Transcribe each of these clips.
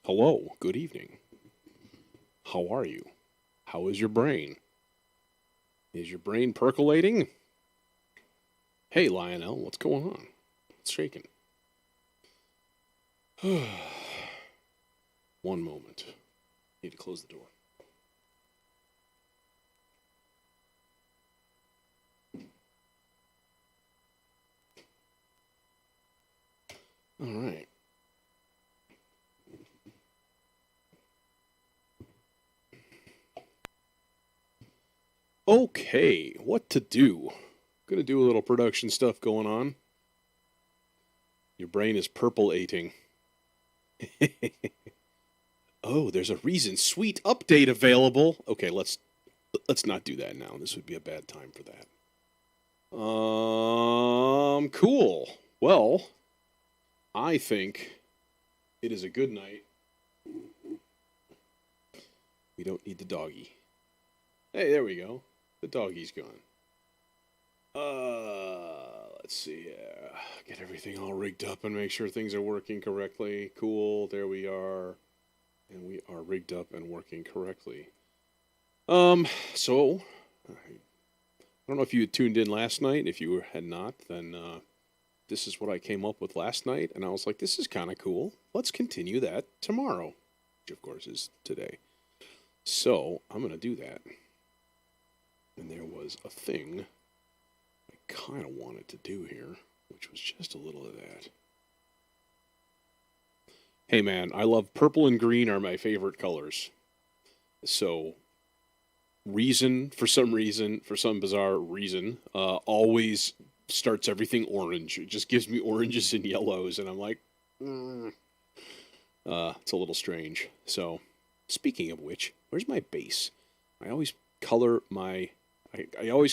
Hello, good evening. How are you? How is your brain? Is your brain percolating? Hey, Lionel, what's going on? What's shaking? One moment. Need to close the door. All right. Okay, what to do? Gonna do a little production stuff going on. Your brain is purple-ating. Oh, there's a Reason Sweet update available. Okay, let's not do that now. This would be a bad time for that. Cool. Well, I think it is a good night. We don't need the doggy. Hey, there we go. The doggy's gone. Let's see. Get everything all rigged up and make sure things are working correctly. Cool. There we are. And we are rigged up and working correctly. So, I don't know if you had tuned in last night. If you had not, then this is what I came up with last night. And I was like, this is kind of cool. Let's continue that tomorrow, which of course is today. So, I'm going to do that. And there was a thing I kind of wanted to do here, which was just a little of that. Hey man, I love purple and green are my favorite colors. So, for some bizarre reason, always starts everything orange. It just gives me oranges and yellows, and I'm like, it's a little strange. So, speaking of which, where's my bass? I always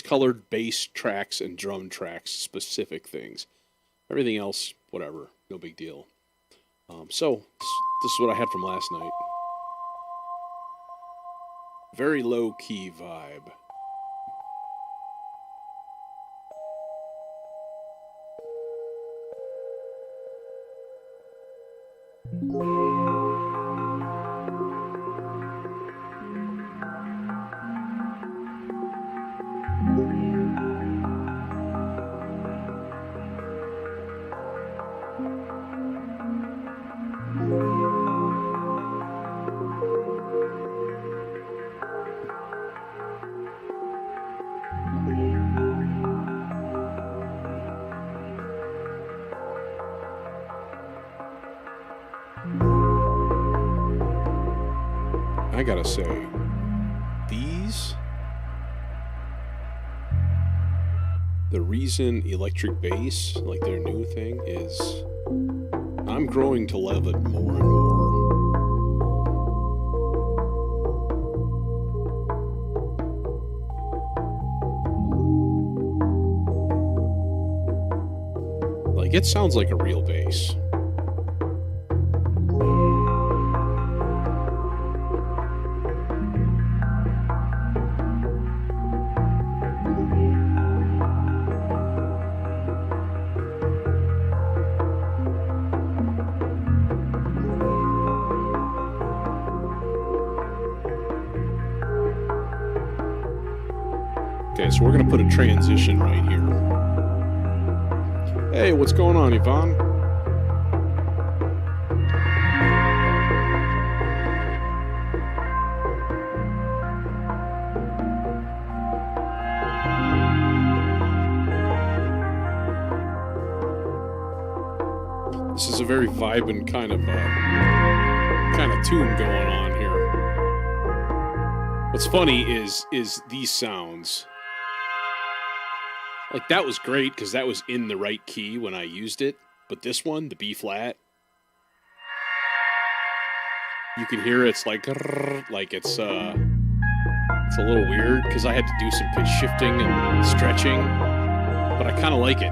colored bass tracks and drum tracks specific things. Everything else, whatever, no big deal. So, this is what I had from last night. Very low-key vibe. I gotta say, the Reason electric bass, like their new thing, is, I'm growing to love it more and more. Like, it sounds like a real bass. Okay, so we're going to put a transition right here. Hey, what's going on, Yvonne? This is a very vibin' kind of tune going on here. What's funny is these sounds. Like, that was great because that was in the right key when I used it. But this one, the B flat, you can hear it's like it's a little weird because I had to do some pitch shifting and stretching. But I kind of like it.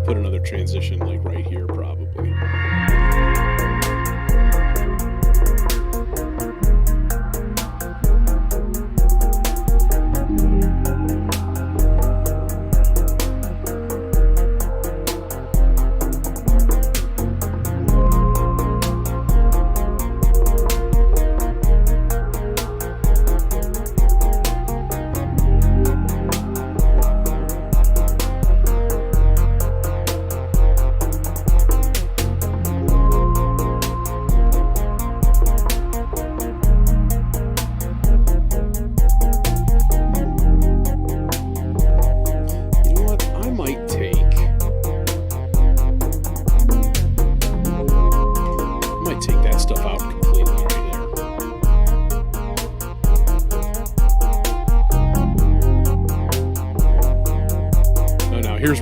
Put another transition like right here probably.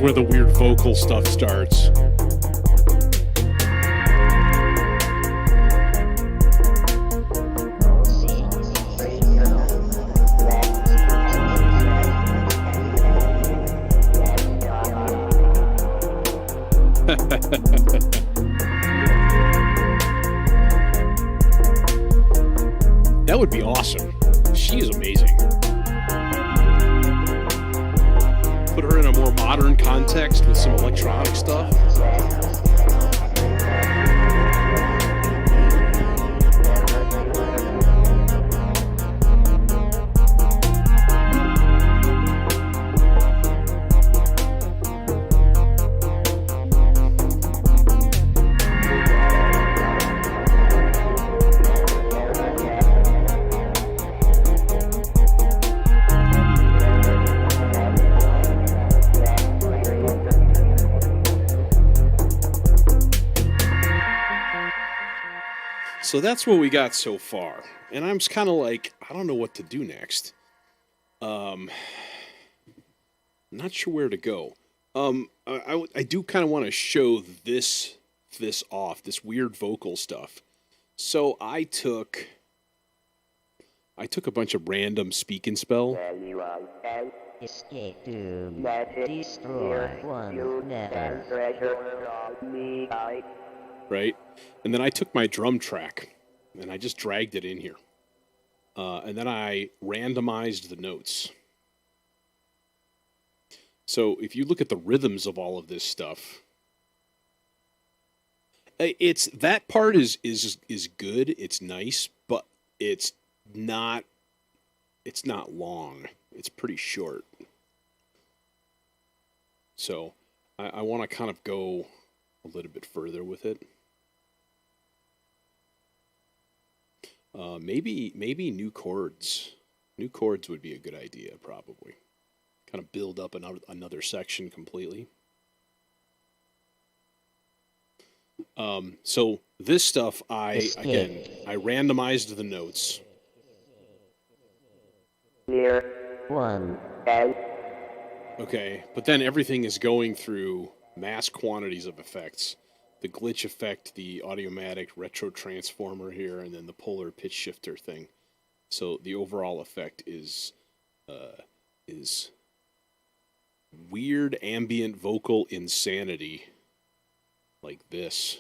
where the weird vocal stuff starts. That would be awesome. She is amazing. Put her in a more modern context with some electronic stuff. So that's what we got so far. And I'm kind of like, I don't know what to do next. Not sure where to go. I do kind of want to show this off, this weird vocal stuff. So I took a bunch of random speak and spell. Escape doom. Destroy one never. Right? And then I took my drum track and I just dragged it in here. And then I randomized the notes. So if you look at the rhythms of all of this stuff, it's that part is good, it's nice, but it's not long. It's pretty short. So I want to kind of go a little bit further with it. Maybe new chords. New chords would be a good idea, probably. Kind of build up another section completely. So this stuff, I randomized the notes. One. Okay, but then everything is going through mass quantities of effects. The glitch effect, the Audiomatic retro transformer here, and then the polar pitch shifter thing. So the overall effect is weird ambient vocal insanity, like this.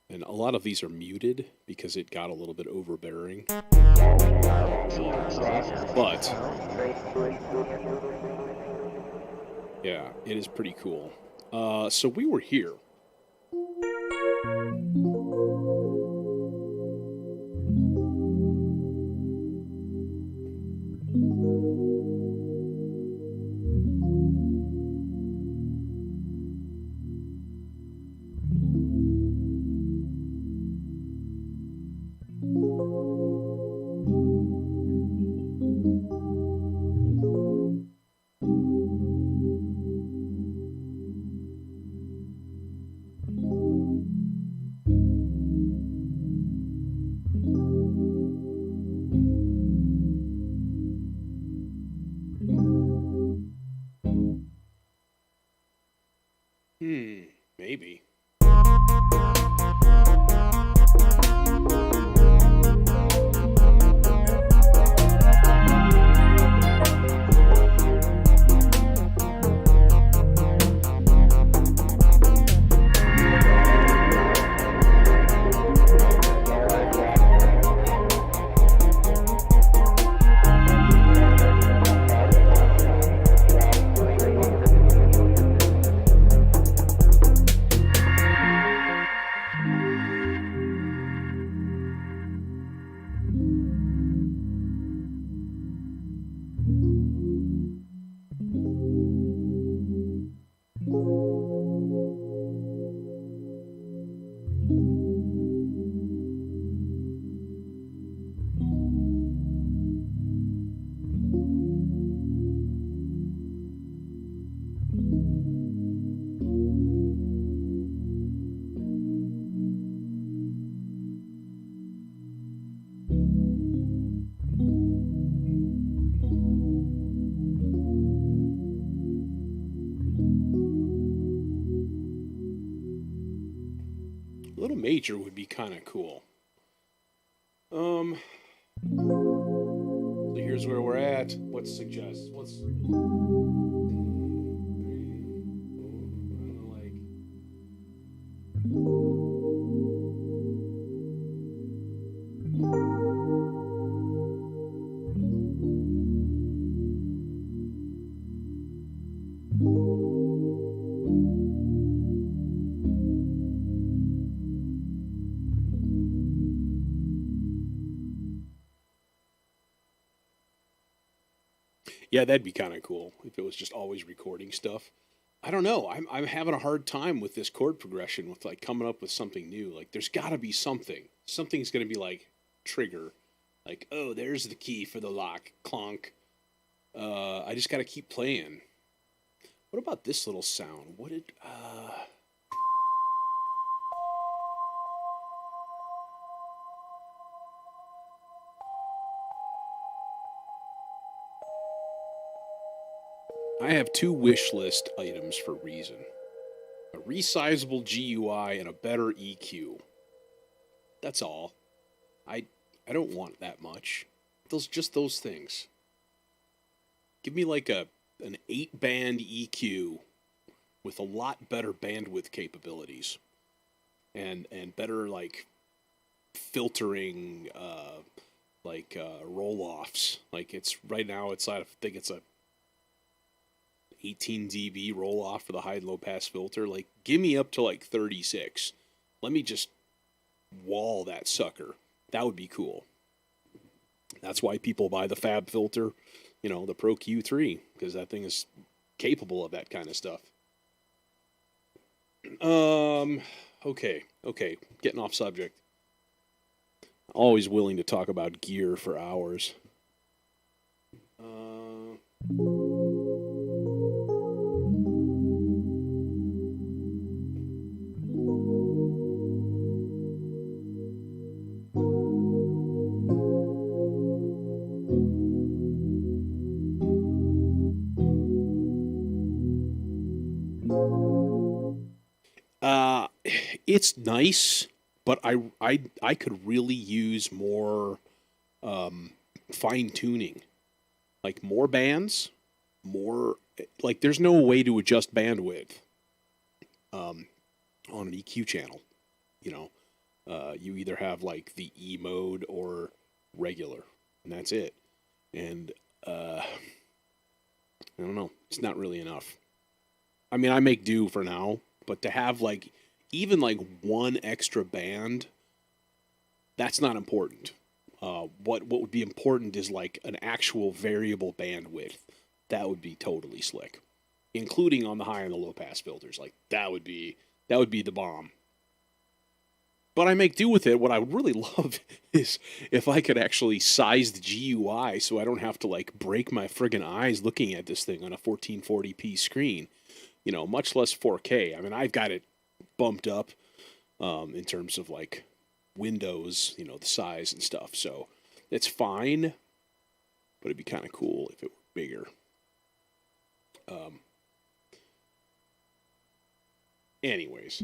And a lot of these are muted because it got a little bit overbearing. But yeah, it is pretty cool. So we were here. Maybe. A major would be kind of cool. So here's where we're at. What's suggest? What's like? Yeah, that'd be kind of cool if it was just always recording stuff. I don't know. I'm having a hard time with this chord progression with like coming up with something new. Like there's got to be something. Something's going to be like trigger. Like, oh, there's the key for the lock. Clonk. I just got to keep playing. What about this little sound? What did I have two wish list items for Reason. A resizable GUI and a better EQ. That's all. I I don't want that much. Those things. Give me like an 8 band EQ with a lot better bandwidth capabilities and better like filtering roll offs. Like it's right now it's I think it's a 18 dB roll off for the high and low pass filter. Like give me up to like 36. Let me just wall that sucker. That would be cool. That's why people buy the Fab filter, the Pro Q3, because that thing is capable of that kind of stuff. Okay, getting off subject. Always willing to talk about gear for hours. Uh, it's nice, but I could really use more fine tuning, like more bands, more like there's no way to adjust bandwidth on an EQ channel. You know, you either have like the E mode or regular, and that's it. And I don't know, it's not really enough. I mean, I make do for now, but to have like even like one extra band, that's not important. What would be important is like an actual variable bandwidth. That would be totally slick, including on the high and the low pass filters. Like that would be the bomb. But I make do with it. What I would really love is if I could actually size the GUI so I don't have to like break my friggin' eyes looking at this thing on a 1440p screen. Much less 4K. I mean, I've got it bumped up in terms of like windows, the size and stuff. So it's fine, but it'd be kind of cool if it were bigger. Anyways,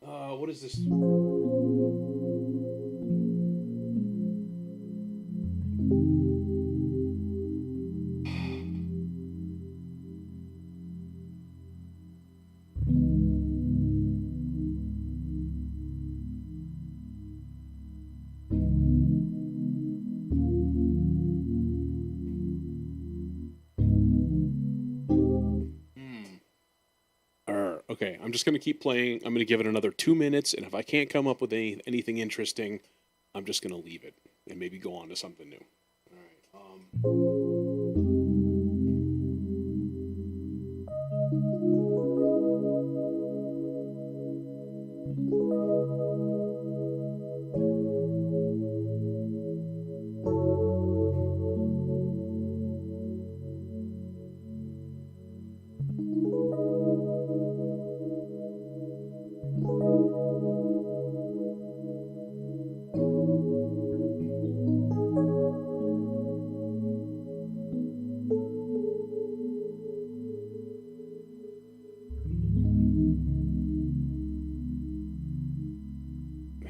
what is this? Okay, I'm just gonna keep playing. I'm gonna give it another 2 minutes, and if I can't come up with anything interesting, I'm just gonna leave it and maybe go on to something new. All right.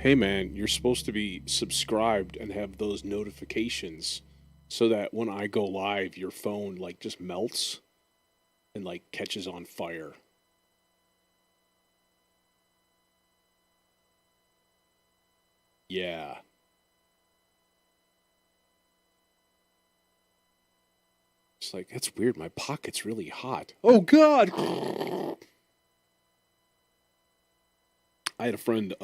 Hey man, you're supposed to be subscribed and have those notifications so that when I go live, your phone like just melts and like catches on fire. Yeah. It's like, that's weird. My pocket's really hot. Oh, God. I had a friend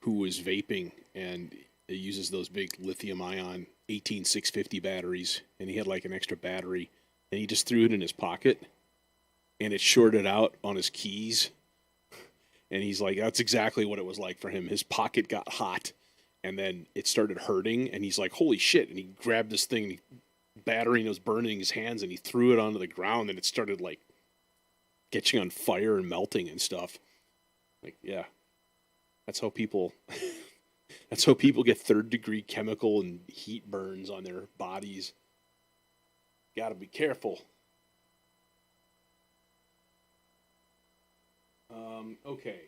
who was vaping and it uses those big lithium ion 18650 batteries. And he had like an extra battery and he just threw it in his pocket and it shorted out on his keys. And he's like, that's exactly what it was like for him. His pocket got hot and then it started hurting. And he's like, holy shit. And he grabbed this thing and battery and it was burning his hands and he threw it onto the ground and it started like catching on fire and melting and stuff. Like, yeah, that's how people that's how people get third degree chemical and heat burns on their bodies. Gotta be careful. Okay.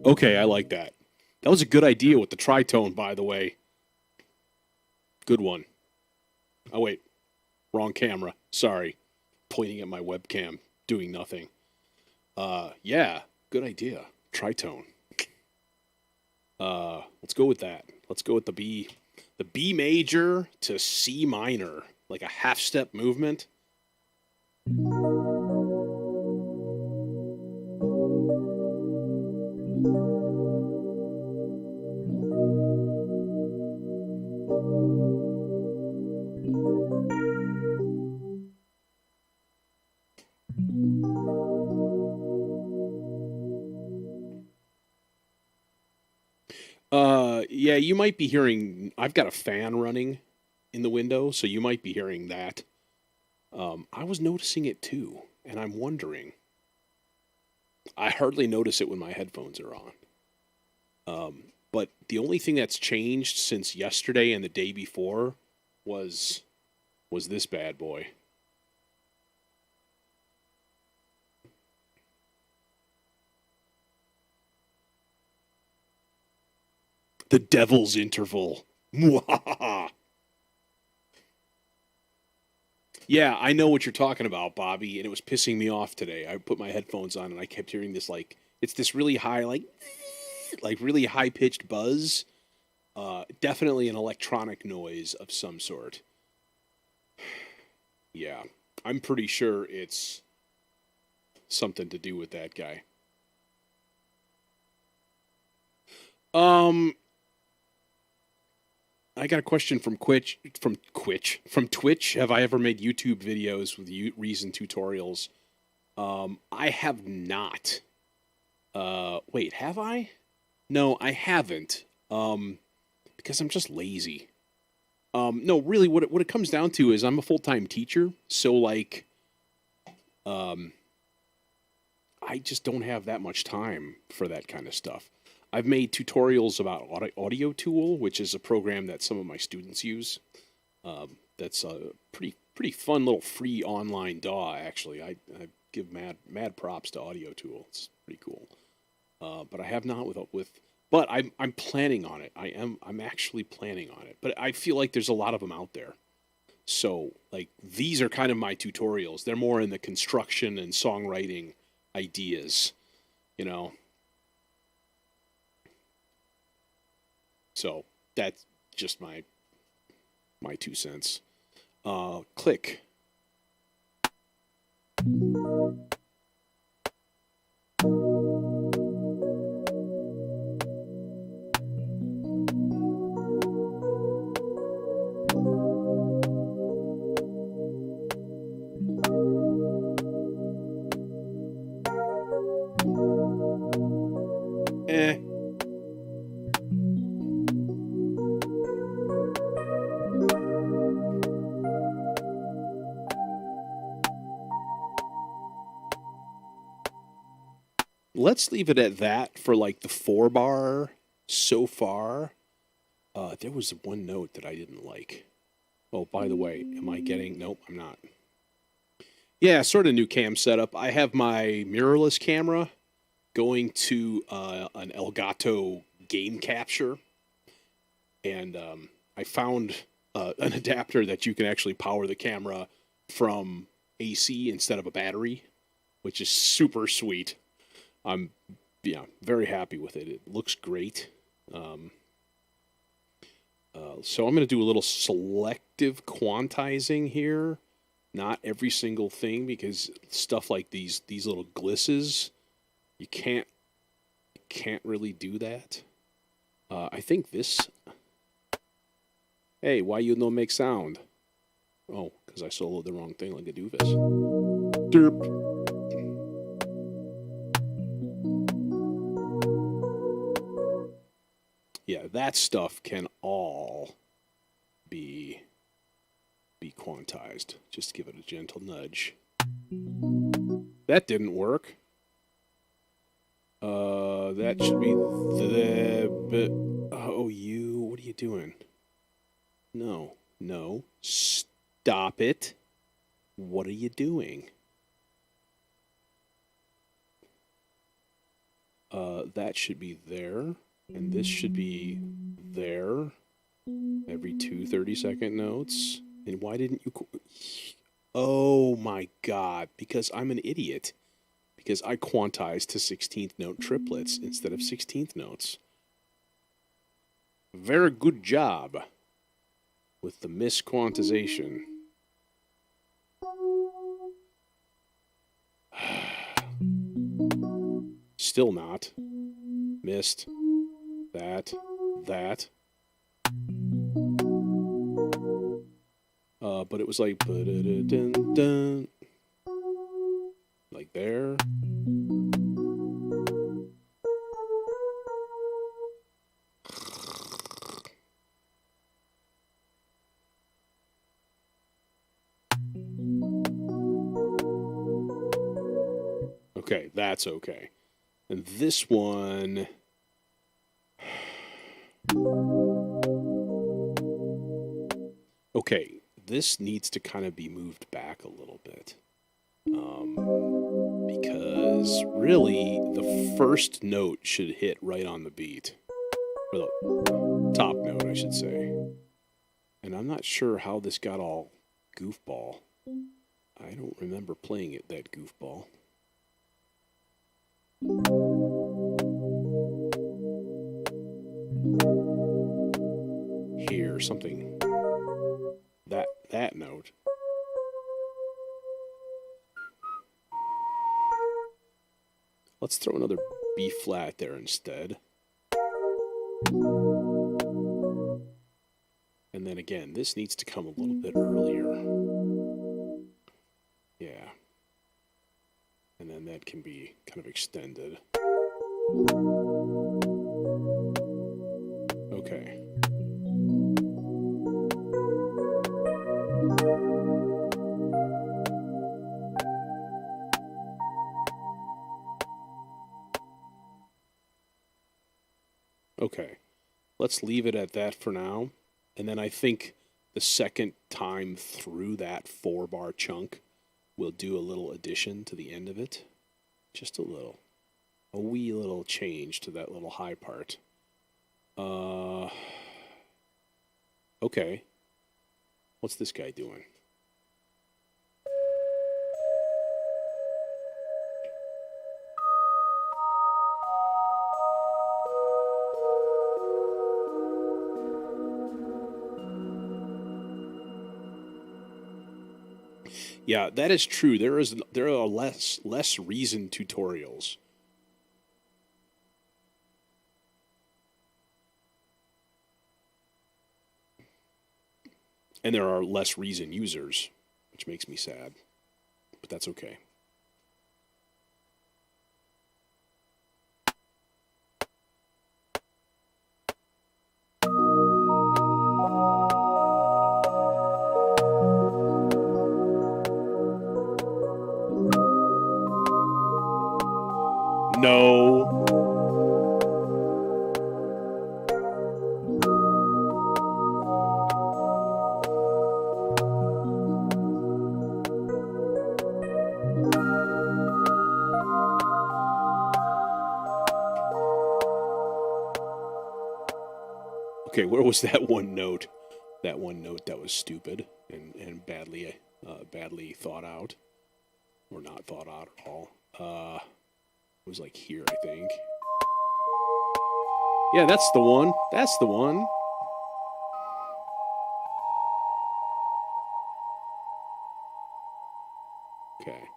Okay, I like that. That was a good idea with the tritone, by the way. Good one. Oh, wait. Wrong camera. Sorry. Pointing at my webcam, doing nothing. Yeah, good idea. Tritone. Let's go with that. Let's go with the B major to C minor, like a half step movement. Yeah, you might be hearing. I've got a fan running in the window, so you might be hearing that. I was noticing it too, and I'm wondering. I hardly notice it when my headphones are on. But the only thing that's changed since yesterday and the day before was this bad boy. The devil's interval. Yeah, I know what you're talking about, Bobby, and it was pissing me off today. I put my headphones on and I kept hearing this like it's this really high like really high pitched buzz. Definitely an electronic noise of some sort. Yeah, I'm pretty sure it's something to do with that guy. Um, I got a question from from Twitch. Have I ever made YouTube videos with Reason tutorials? I have not. Wait, have I? No, I haven't. Because I'm just lazy. No, really, what it comes down to is I'm a full time teacher, so like, um, I just don't have that much time for that kind of stuff. I've made tutorials about Audio Tool, which is a program that some of my students use. That's a pretty fun little free online DAW. Actually, I give mad props to Audio Tool. It's pretty cool. But I have not with. But I'm planning on it. I'm actually planning on it. But I feel like there's a lot of them out there. So like these are kind of my tutorials. They're more in the construction and songwriting ideas, you know. So that's just my 2 cents. Click. let's leave it at that for like the 4-bar so far. There was one note that I didn't like. Oh, by the way, am I getting... Nope, I'm not. Yeah, sort of new cam setup. I have my mirrorless camera going to an Elgato game capture, and I found an adapter that you can actually power the camera from AC instead of a battery, which is super sweet. I'm very happy with it. It looks great. So I'm going to do a little selective quantizing here. Not every single thing, because stuff like these little glisses, you can't really do that. I think this... Hey, why you no make sound? Oh, because I soloed the wrong thing like a doofus. Derp. Yeah, that stuff can all be quantized. Just give it a gentle nudge. That didn't work. That should be oh, you, what are you doing? No, stop it. What are you doing? That should be there, and this should be there. Every 2 30-second notes. And why didn't you... Oh my god, because I'm an idiot. Because I quantized to 16th note triplets instead of 16th notes. Very good job with the misquantization. Still not. Missed. That. But it was like... Like there. Okay, that's okay. And this one... Okay, this needs to kind of be moved back a little bit. Because really, the first note should hit right on the beat. Or the top note, I should say. And I'm not sure how this got all goofball. I don't remember playing it that goofball. Here, something. That note. Let's throw another B flat there instead. And then again, this needs to come a little bit earlier. Yeah. And then that can be kind of extended. Okay. Okay, let's leave it at that for now. And then I think the second time through that 4-bar chunk, we'll do a little addition to the end of it. Just a little. A wee little change to that little high part. Okay. What's this guy doing? Yeah, that is true. There are less reason tutorials. And there are less reason users, which makes me sad. But that's okay. No. Okay, where was that one note? That one note that was stupid and badly thought out, or not thought out at all. It was like here, I think. Yeah, that's the one. That's the one. Okay.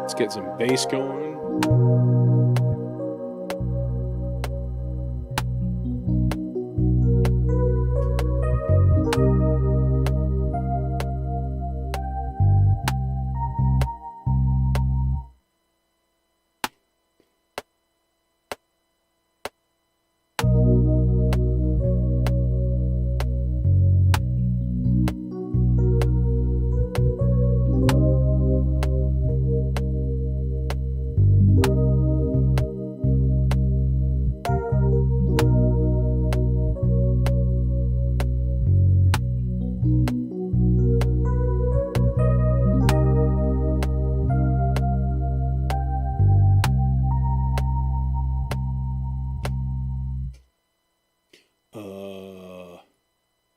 Let's get some bass going.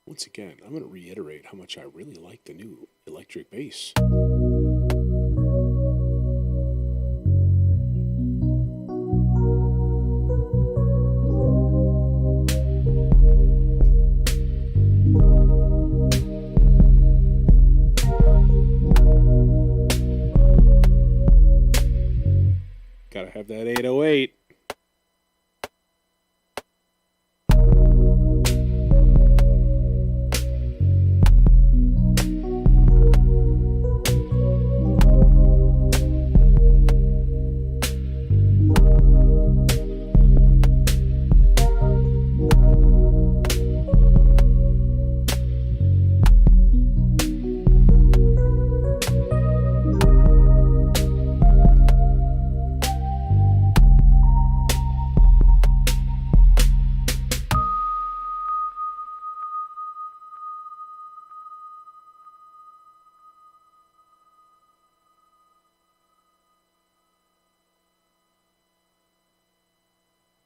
Once again, I'm going to reiterate how much I really like the new electric bass. Gotta have that 808.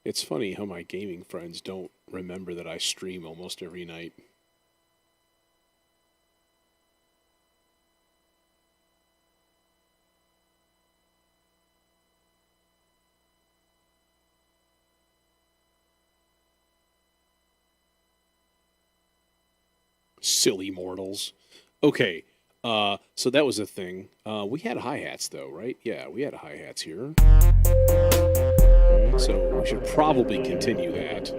It's funny how my gaming friends don't remember that I stream almost every night. Silly mortals. Okay, so that was a thing. We had hi-hats, though, right? Yeah, we had hi-hats here. So we should probably continue that.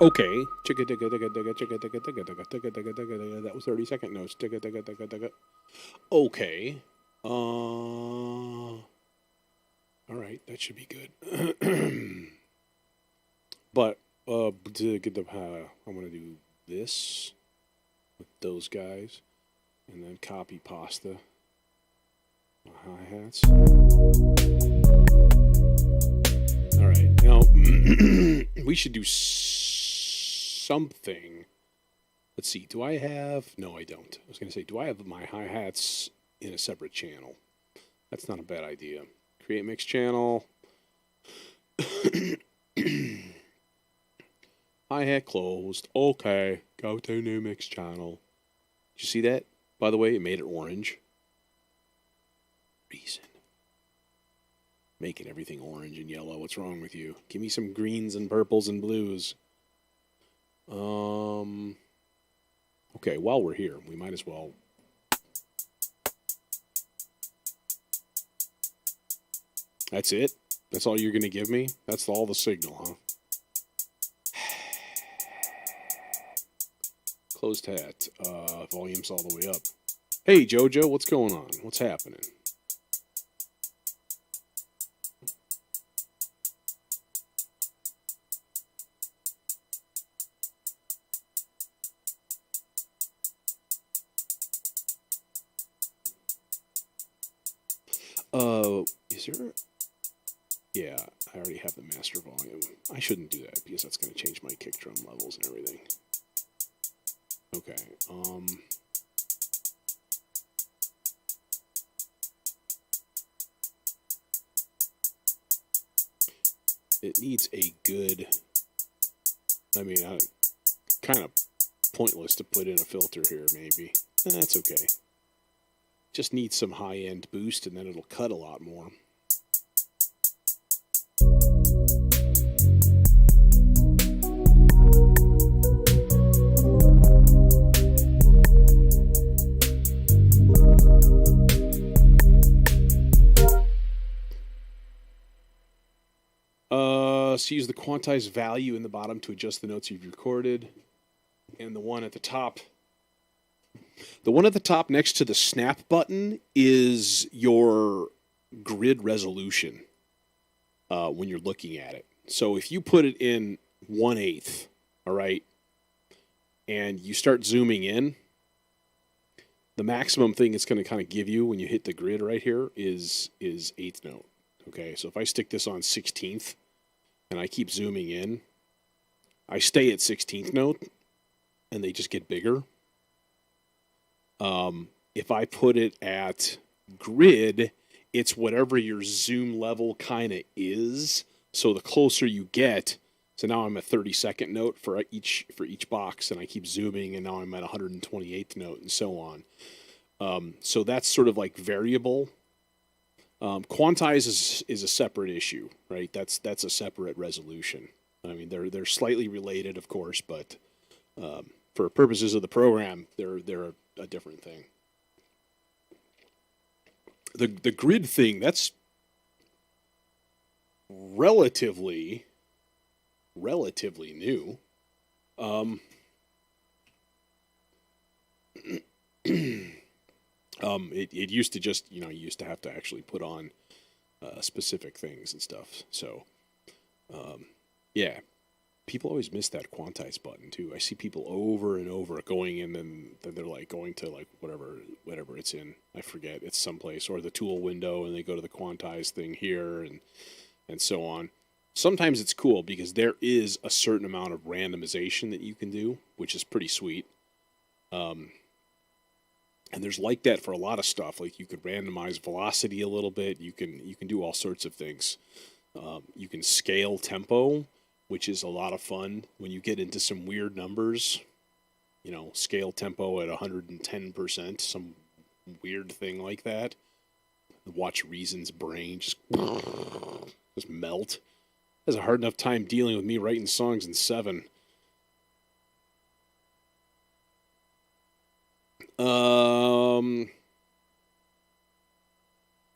Okay. That was 30-second notes. Okay. All right, that should be good. But to get the, I'm gonna do this with those guys, and then copy pasta hi-hats. All right, now we should do something Let's see. Do I have? No, I don't. I was going to say, do I have my hi-hats in a separate channel? That's not a bad idea. Create mix channel. Hi-hat closed. Okay. Go to new mix channel. Did you see that? By the way, it made it orange. Reason. Making everything orange and yellow. What's wrong with you? Give me some greens and purples and blues. Okay, while we're here, we might as well. That's it? That's all you're going to give me? That's all the signal, huh? Closed hat. Volume's all the way up. Hey, Jojo, what's going on? What's happening? Is there... Yeah, I already have the master volume. I shouldn't do that because that's going to change my kick drum levels and everything. Okay, it needs a good... I mean, kind of pointless to put in a filter here, maybe. That's okay. Just needs some high-end boost, and then it'll cut a lot more. So use the quantized value in the bottom to adjust the notes you've recorded. And the one at the top next to the snap button is your grid resolution when you're looking at it. So if you put it in 1/8, all right, and you start zooming in, the maximum thing it's going to kind of give you when you hit the grid right here is 8th note. Okay, so if I stick this on 16th and I keep zooming in, I stay at 16th note and they just get bigger. If I put it at grid, it's whatever your zoom level kind of is. So the closer you get, so now I'm at 32nd note for each box, and I keep zooming, and now I'm at 128th note, and so on. So that's sort of like variable. Quantize is a separate issue, right? That's a separate resolution. I mean, they're slightly related, of course, but for purposes of the program, they're a different thing. The grid thing, that's relatively new. It used to just, you used to have to actually put on specific things and stuff. So, yeah, people always miss that quantize button too. I see people over and over going in, and then they're like going to like whatever it's in. I forget, it's someplace, or the tool window, and they go to the quantize thing here and so on. Sometimes it's cool because there is a certain amount of randomization that you can do, which is pretty sweet. And there's like that for a lot of stuff. Like you could randomize velocity a little bit. You can do all sorts of things. You can scale tempo, which is a lot of fun when you get into some weird numbers. Scale tempo at 110%, some weird thing like that. Watch Reason's brain just melt. Has a hard enough time dealing with me writing songs in 7.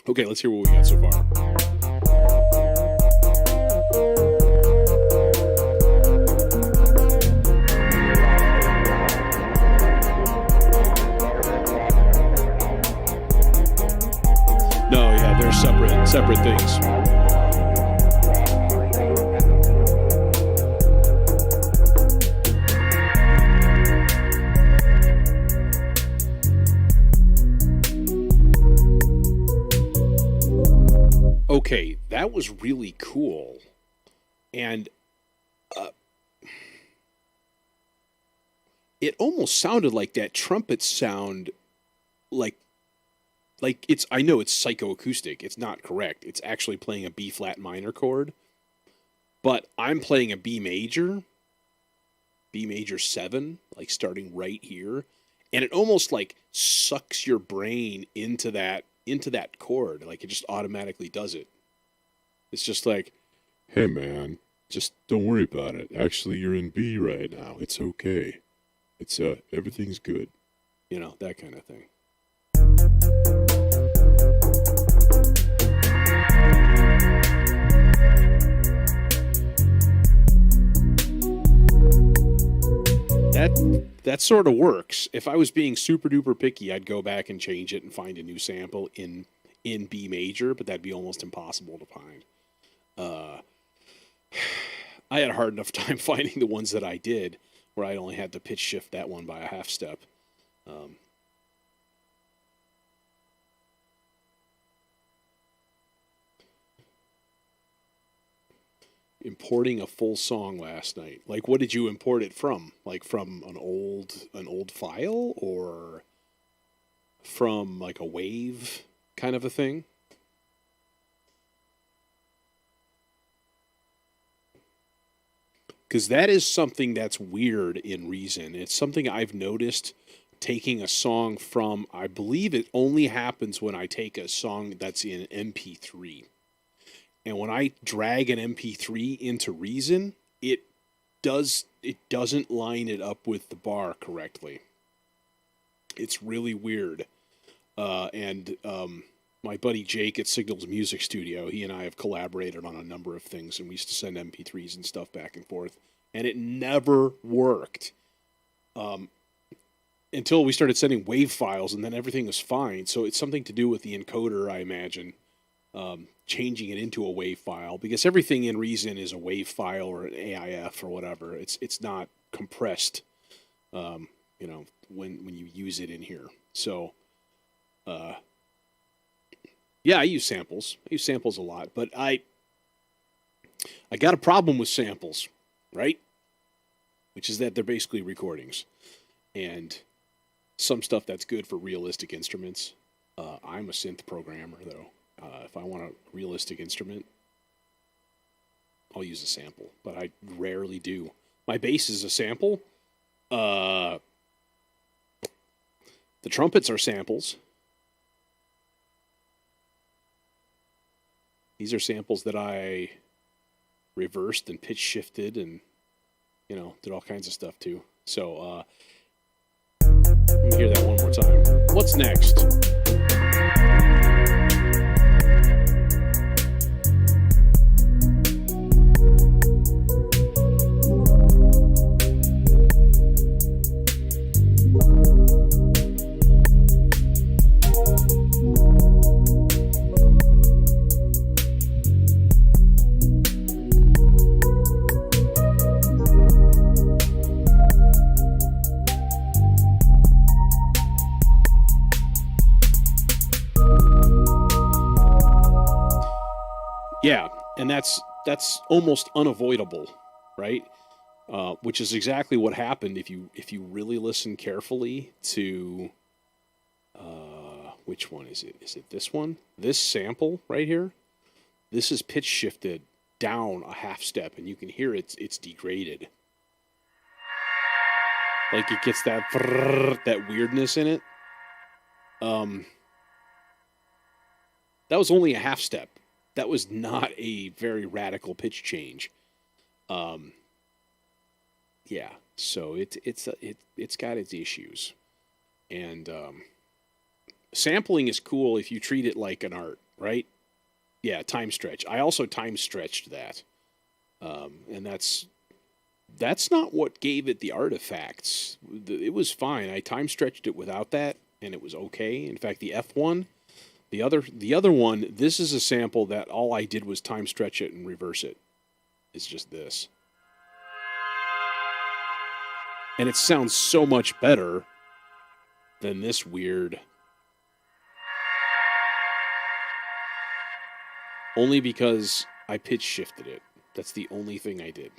Okay, let's hear what we got so far. No, yeah, they're separate things. Okay, that was really cool. And it almost sounded like that trumpet sound, like it's, I know it's psychoacoustic. It's not correct. It's actually playing a B flat minor chord, but I'm playing a B major 7, like starting right here, and it almost like sucks your brain into that chord. Like it just automatically does it. It's just like, hey man, just don't worry about it. Actually, you're in B right now. It's okay. It's everything's good. You know, that kind of thing. That sort of works. If I was being super duper picky, I'd go back and change it and find a new sample in B major, but that'd be almost impossible to find. I had a hard enough time finding the ones that I did, where I only had to pitch shift that one by a half step. Importing a full song last night. Like, what did you import it from? Like from an old file, or from like a wave kind of a thing? Because that is something that's weird in Reason. It's something I've noticed taking a song from, I believe it only happens when I take a song that's in MP3. And when I drag an MP3 into Reason, it doesn't line it up with the bar correctly. It's really weird. And my buddy Jake at Signals Music Studio, he and I have collaborated on a number of things, and we used to send MP3s and stuff back and forth, and it never worked until we started sending WAV files, and then everything was fine. So it's something to do with the encoder, I imagine, changing it into a WAV file, because everything in Reason is a WAV file or an AIF or whatever. It's not compressed, when you use it in here. So, yeah, I use samples. I use samples a lot, but I got a problem with samples, right? Which is that they're basically recordings, and some stuff that's good for realistic instruments. I'm a synth programmer, though. If I want a realistic instrument, I'll use a sample, but I rarely do. My bass is a sample. The trumpets are samples. These are samples that I reversed and pitch shifted and, did all kinds of stuff too. So, let me hear that one more time. What's next? Yeah, and that's almost unavoidable, right? Which is exactly what happened if you really listen carefully to which one is it? Is it this one? This sample right here? This is pitch shifted down a half step, and you can hear it's degraded. Like it gets that weirdness in it. That was only a half step. That was not a very radical pitch change. Yeah, so it's got its issues, and sampling is cool if you treat it like an art, right? Yeah, time stretch. I also time stretched that, and that's not what gave it the artifacts. It was fine. I time stretched it without that, and it was okay. In fact, the F1. The other one, this is a sample that all I did was time stretch it and reverse it. It's just this. And it sounds so much better than this weird. Only because I pitch shifted it. That's the only thing I did.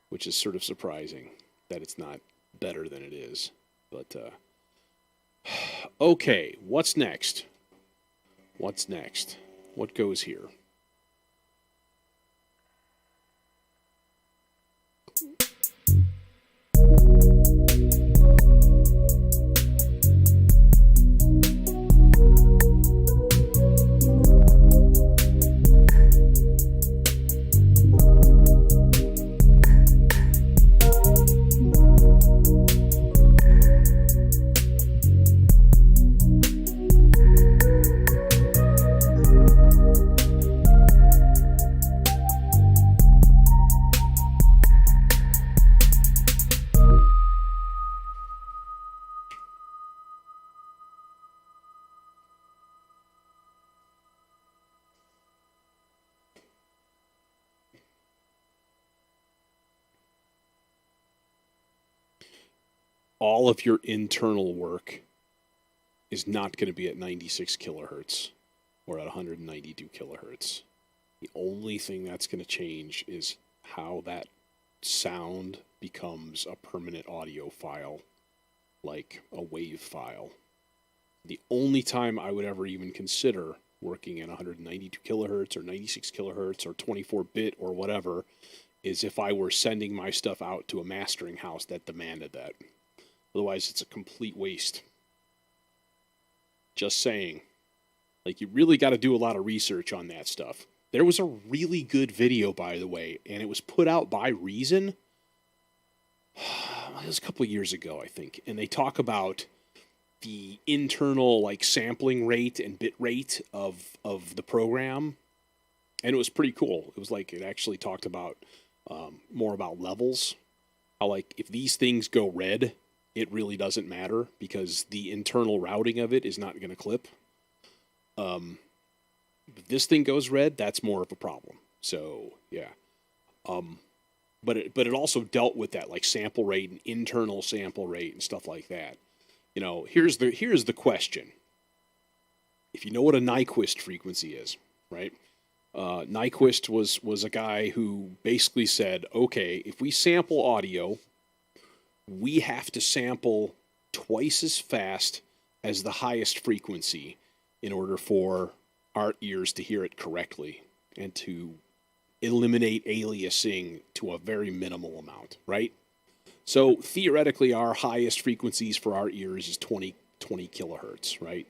Which is sort of surprising that it's not better than it is. But okay, what's next? What's next? What goes here? All of your internal work is not going to be at 96 kilohertz or at 192 kilohertz. The only thing that's going to change is how that sound becomes a permanent audio file, like a wave file. The only time I would ever even consider working at 192 kilohertz or 96 kilohertz or 24-bit or whatever is if I were sending my stuff out to a mastering house that demanded that. Otherwise, it's a complete waste. Just saying. Like, you really got to do a lot of research on that stuff. There was a really good video, by the way, and it was put out by Reason. It was a couple of years ago, I think. And they talk about the internal, like, sampling rate and bit rate of the program. And it was pretty cool. It was like, it actually talked about more about levels. How, like, if these things go red, it really doesn't matter because the internal routing of it is not going to clip. If this thing goes red, that's more of a problem. So, yeah. But it also dealt with that, like, sample rate and internal sample rate and stuff like that. You know, here's the question. If you know what a Nyquist frequency is, right? Nyquist was a guy who basically said, okay, if we sample audio, we have to sample twice as fast as the highest frequency in order for our ears to hear it correctly and to eliminate aliasing to a very minimal amount, right? So theoretically, our highest frequencies for our ears is 20 kilohertz, right?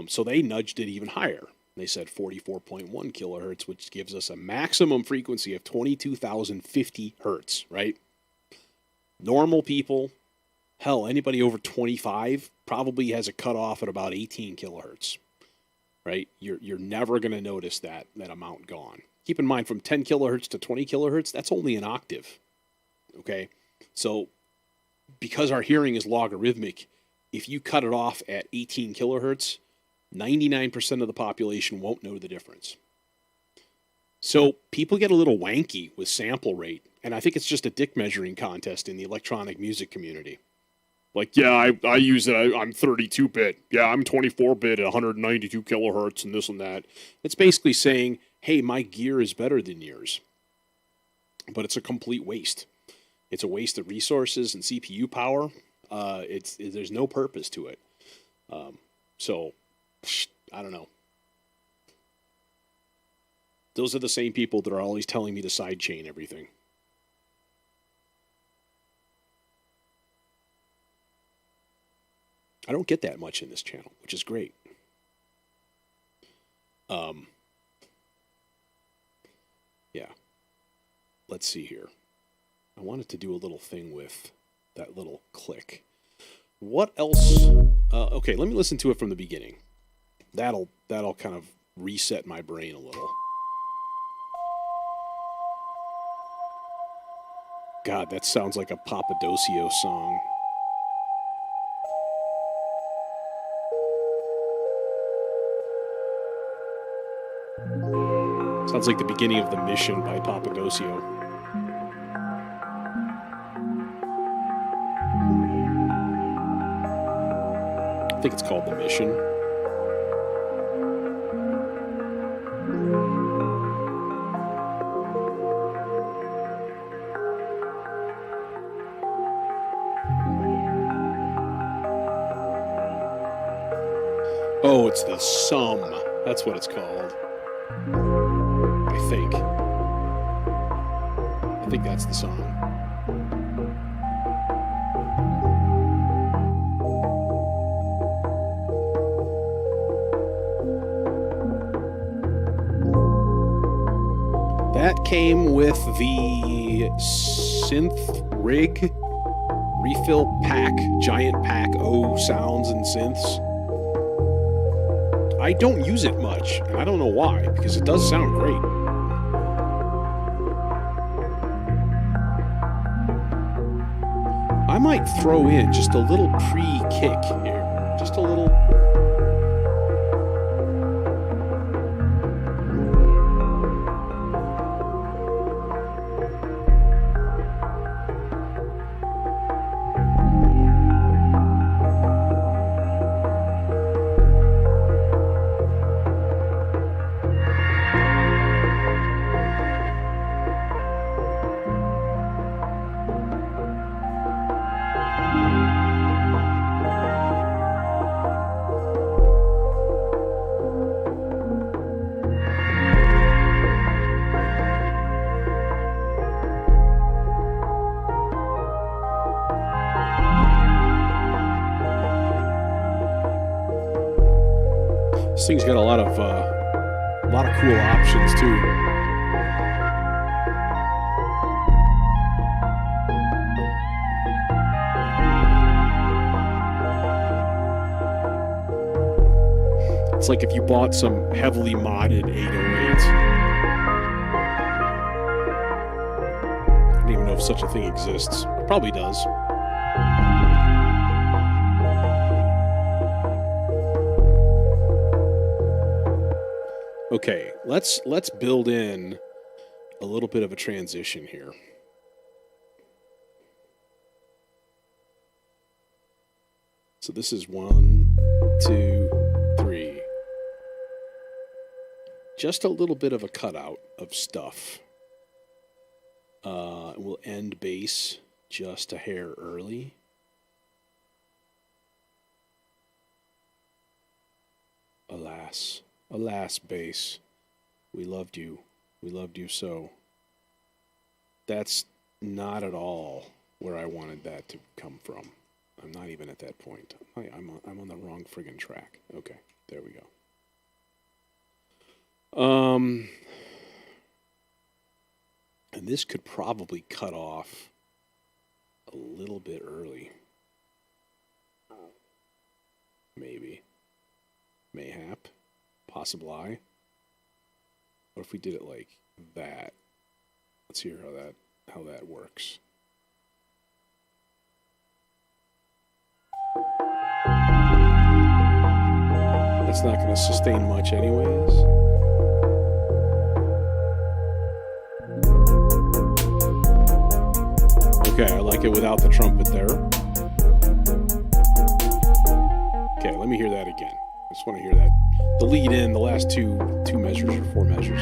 So they nudged it even higher. They said 44.1 kilohertz, which gives us a maximum frequency of 22,050 hertz, right? Normal people, hell, anybody over 25 probably has a cutoff at about 18 kilohertz, right? You're never going to notice that amount gone. Keep in mind, from 10 kilohertz to 20 kilohertz, that's only an octave, okay? So because our hearing is logarithmic, if you cut it off at 18 kilohertz, 99% of the population won't know the difference. So people get a little wanky with sample rate, and I think it's just a dick measuring contest in the electronic music community. Like, yeah, I use it. I'm 32-bit. Yeah, I'm 24-bit at 192 kilohertz and this and that. It's basically saying, hey, my gear is better than yours. But it's a complete waste. It's a waste of resources and CPU power. There's no purpose to it. So, I don't know. Those are the same people that are always telling me to sidechain everything. I don't get that much in this channel, which is great. Yeah. Let's see here. I wanted to do a little thing with that little click. What else? Okay, let me listen to it from the beginning. That'll kind of reset my brain a little. God, that sounds like a Papadosio song. Sounds like the beginning of The Mission by Papadosio. I think it's called The Mission. Oh, it's the Sum. That's what it's called. I think that's the song. That came with the synth rig refill pack, giant pack O sounds and synths. I don't use it much, and I don't know why, because it does sound great. I might throw in just a little pre-kick here. Just a little... This thing's got a lot of cool options too. It's like if you bought some heavily modded 808s. I don't even know if such a thing exists. It probably does. Okay, let's build in a little bit of a transition here. So this is 1, 2, 3. Just a little bit of a cutout of stuff. We'll end bass just a hair early. Alas. Alas, bass, we loved you. We loved you so. That's not at all where I wanted that to come from. I'm not even at that point. I'm on the wrong friggin' track. Okay, there we go. And this could probably cut off a little bit early. Maybe. Mayhap. Possibly. What if we did it like that? Let's hear how that works. That's not going to sustain much anyways. Okay, I like it without the trumpet there. Okay, let me hear that again. I just want to hear that. The lead in, the last two measures or 4 measures.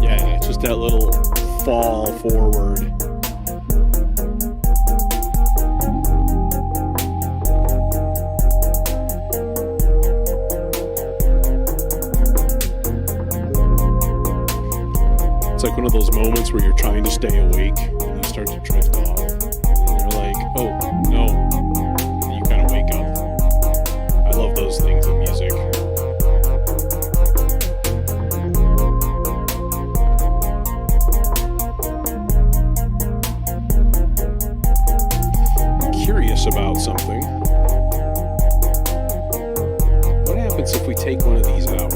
Yeah, just that little fall forward. It's like one of those moments where you're trying to stay awake and you start to drift off. And you're like, oh, no. And you kind of wake up. I love those things in music. I'm curious about something. What happens if we take one of these out?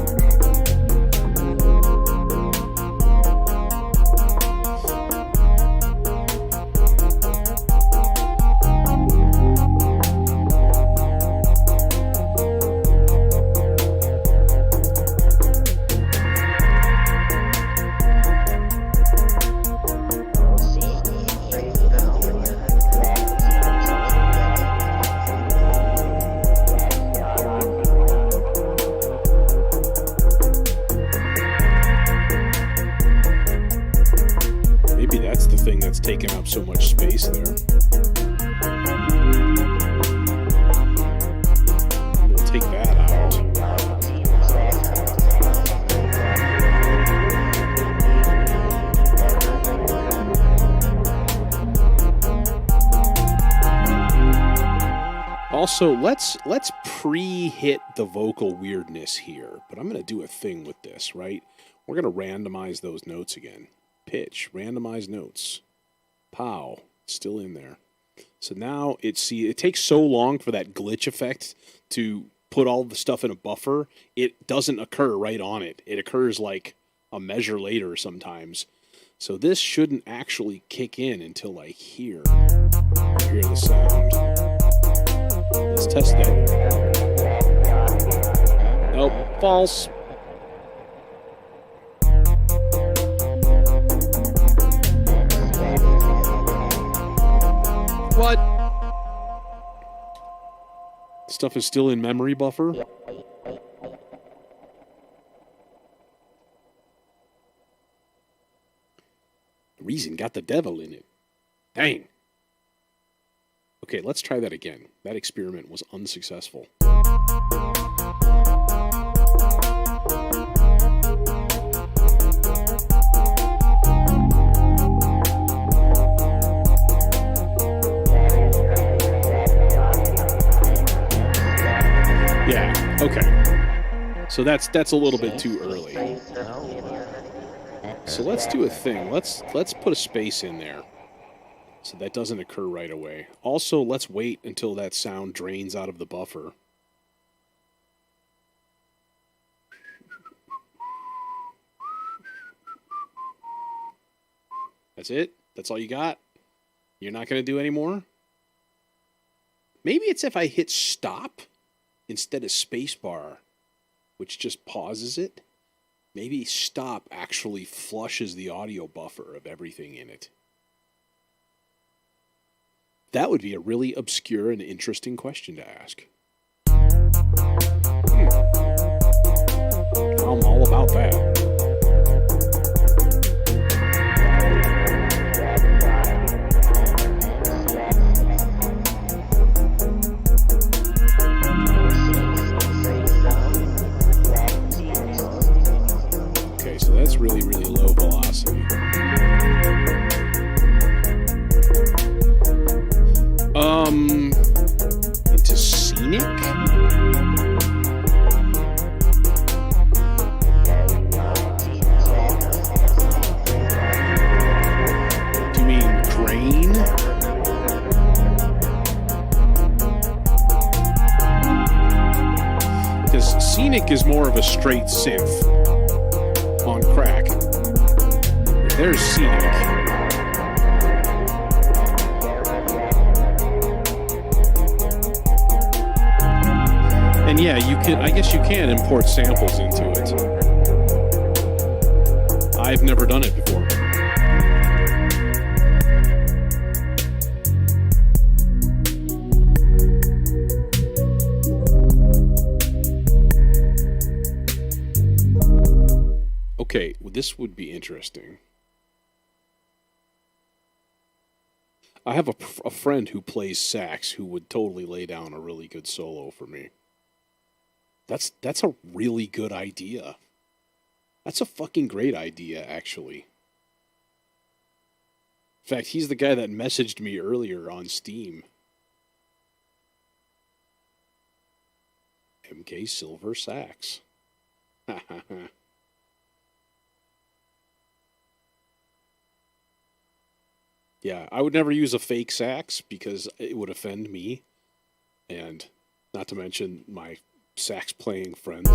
thing that's taking up so much space there. We'll take that out. Also, let's pre-hit the vocal weirdness here, but I'm going to do a thing with this, right? We're going to randomize those notes again. Pitch, randomize notes. Pow, still in there. So now it takes so long for that glitch effect to put all the stuff in a buffer. It doesn't occur right on it. It occurs like a measure later sometimes. So this shouldn't actually kick in until like here. You hear the sound. Let's test that. Nope, false. What? Stuff is still in memory buffer? Reason got the devil in it. Dang. Okay, let's try that again. That experiment was unsuccessful. Yeah, okay. So that's a little bit too early. So let's do a thing. Let's put a space in there. So that doesn't occur right away. Also, let's wait until that sound drains out of the buffer. That's it? That's all you got? You're not going to do any more? Maybe it's if I hit stop instead of spacebar, which just pauses it. Maybe stop actually flushes the audio buffer of everything in it. That would be a really obscure and interesting question to ask. I'm all about that. Okay, so that's really, really low velocity. Into scenic? Do you mean grain? Because scenic is more of a straight synth on crack. There's scenic. And yeah, I guess you can import samples into it. I've never done it before. Okay, well, this would be interesting. I have a friend who plays sax who would totally lay down a really good solo for me. That's a really good idea. That's a fucking great idea, actually. In fact, he's the guy that messaged me earlier on Steam. MK Silver Sax. Yeah, I would never use a fake sax because it would offend me. And not to mention my sax playing friends.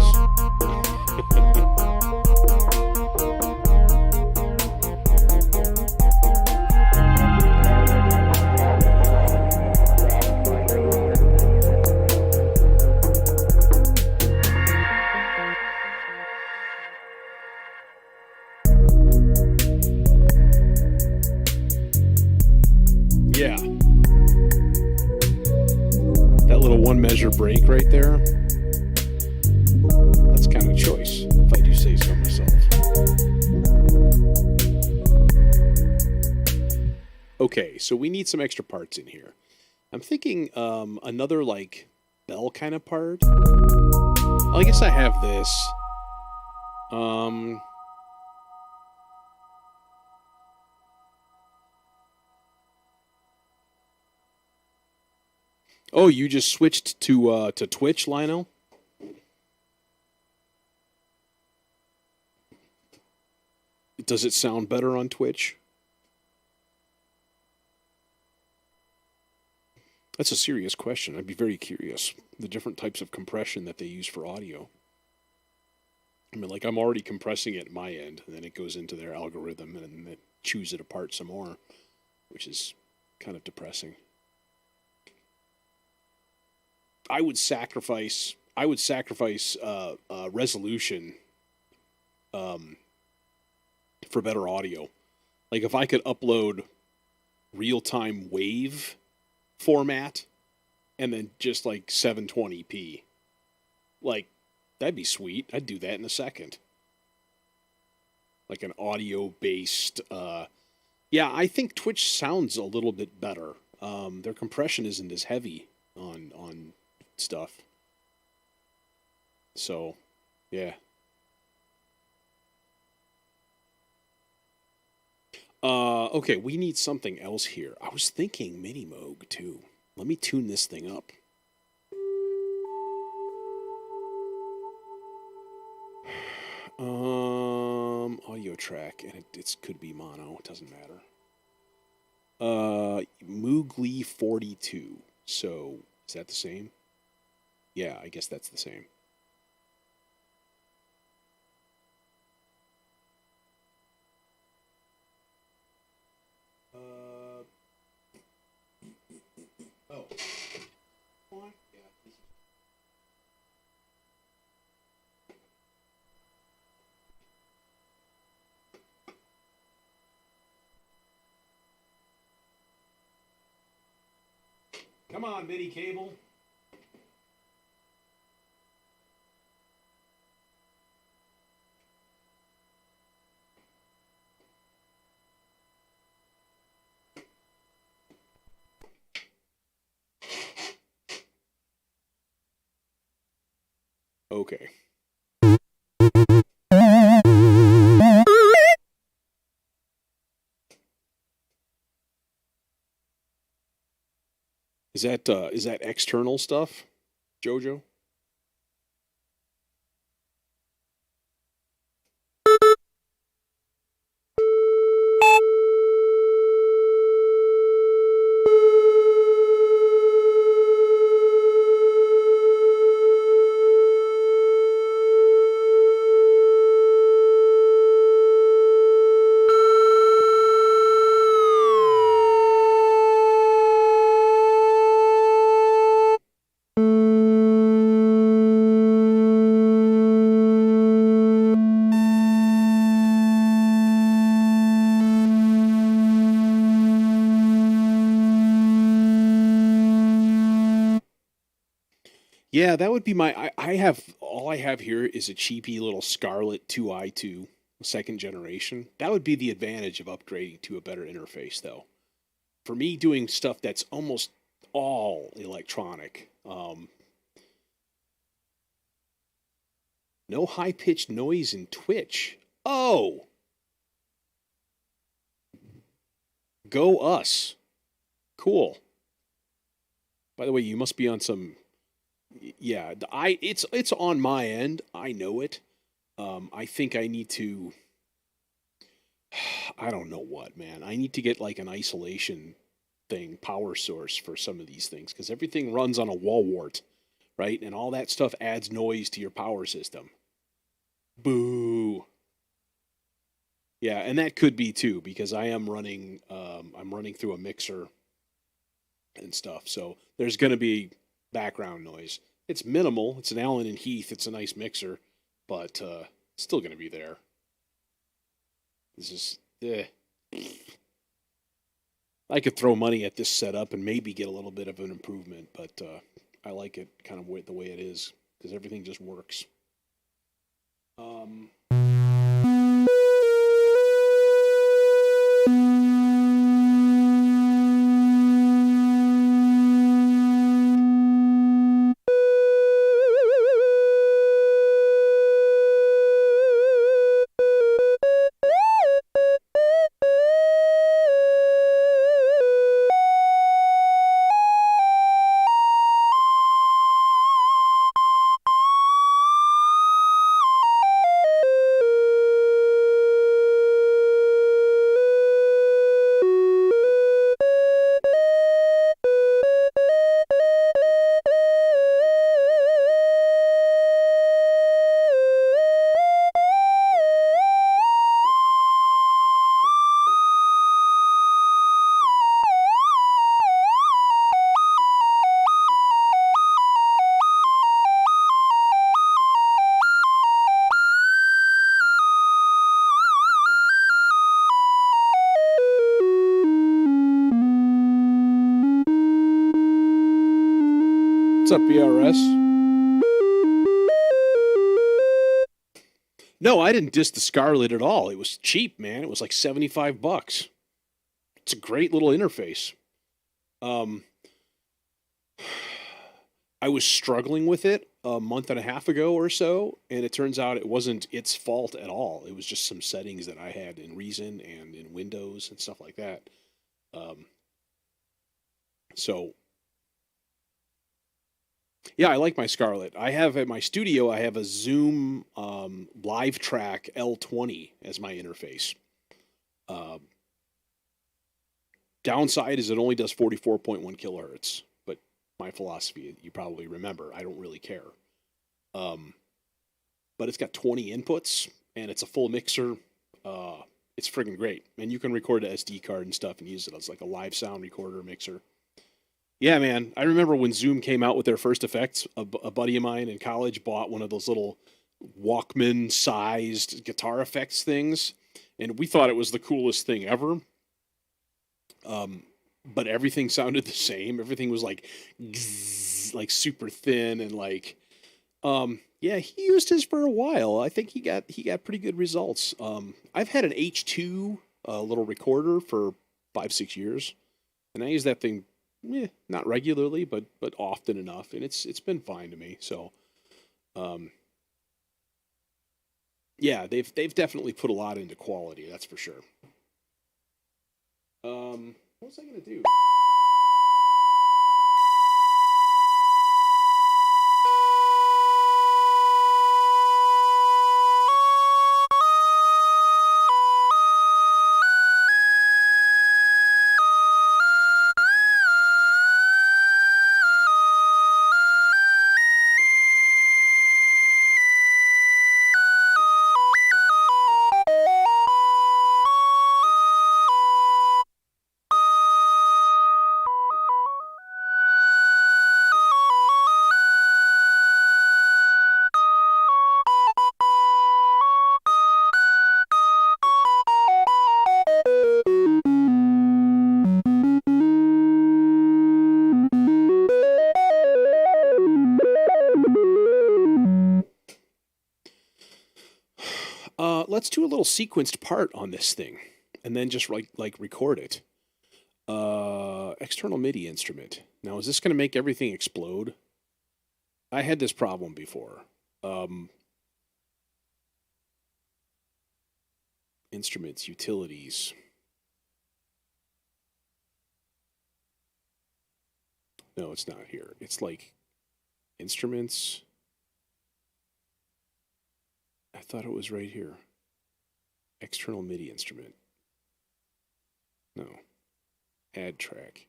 Yeah. That little one measure break right there. That's kind of choice, if I do say so myself. Okay, so we need some extra parts in here. I'm thinking another like bell kind of part. I guess I have this. Um, oh, you just switched to Twitch, Lionel? Does it sound better on Twitch? That's a serious question. I'd be very curious. The different types of compression that they use for audio. I mean, like I'm already compressing it at my end, and then it goes into their algorithm, and then it chews it apart some more, which is kind of depressing. I would sacrifice resolution for better audio. Like if I could upload real time wave format and then just like 720p, like that'd be sweet. I'd do that in a second. Like an audio based. Yeah, I think Twitch sounds a little bit better. Their compression isn't as heavy on stuff. So, yeah. Okay, we need something else here. I was thinking Mini Moog too. Let me tune this thing up. Audio track, and it could be mono. It doesn't matter. Moogly 42. So is that the same? Yeah, I guess that's the same. Oh. Yeah. Come on, MIDI cable. Okay. Is that external stuff, Jojo? Yeah, that would be my. I have all I have here is a cheapy little Scarlett 2i2 second generation. That would be the advantage of upgrading to a better interface, though. For me, doing stuff that's almost all electronic. No high pitched noise in Twitch. Oh, go us. Cool. By the way, you must be on some. Yeah, it's on my end. I know it. I think I need to. I don't know what, man. I need to get like an isolation thing, power source for some of these things because everything runs on a wall wart, right? And all that stuff adds noise to your power system. Boo. Yeah, and that could be too because I am running. I'm running through a mixer and stuff, so there's going to be background noise. It's minimal. It's an Allen and Heath. It's a nice mixer, but it's still going to be there. This is. I could throw money at this setup and maybe get a little bit of an improvement, but I like it kind of the way it is because everything just works. What's up, BRS? No, I didn't diss the Scarlett at all. It was cheap, man. It was like $75. It's a great little interface. Um, I was struggling with it a month and a half ago or so, and it turns out it wasn't its fault at all. It was just some settings that I had in Reason and in Windows and stuff like that. So, yeah, I like my Scarlett. I have at my studio, I have a Zoom Live Track L20 as my interface. Downside is it only does 44.1 kilohertz, but my philosophy, you probably remember, I don't really care. But it's got 20 inputs, and it's a full mixer. It's friggin' great. And you can record an SD card and stuff and use it as like a live sound recorder mixer. Yeah, man. I remember when Zoom came out with their first effects, a buddy of mine in college bought one of those little Walkman-sized guitar effects things, and we thought it was the coolest thing ever. But everything sounded the same. Everything was like, like super thin and like, yeah, he used his for a while. I think he got pretty good results. I've had an H2 little recorder for 5-6 years, and I use that thing, not regularly, but often enough, and it's been fine to me. So, yeah, they've definitely put a lot into quality. That's for sure. What was I gonna do? Let's do a little sequenced part on this thing, and then just like record it. External MIDI instrument. Now, is this going to make everything explode? I had this problem before. Instruments, utilities. No, it's not here. It's like instruments. I thought it was right here. External MIDI instrument. No. Add track.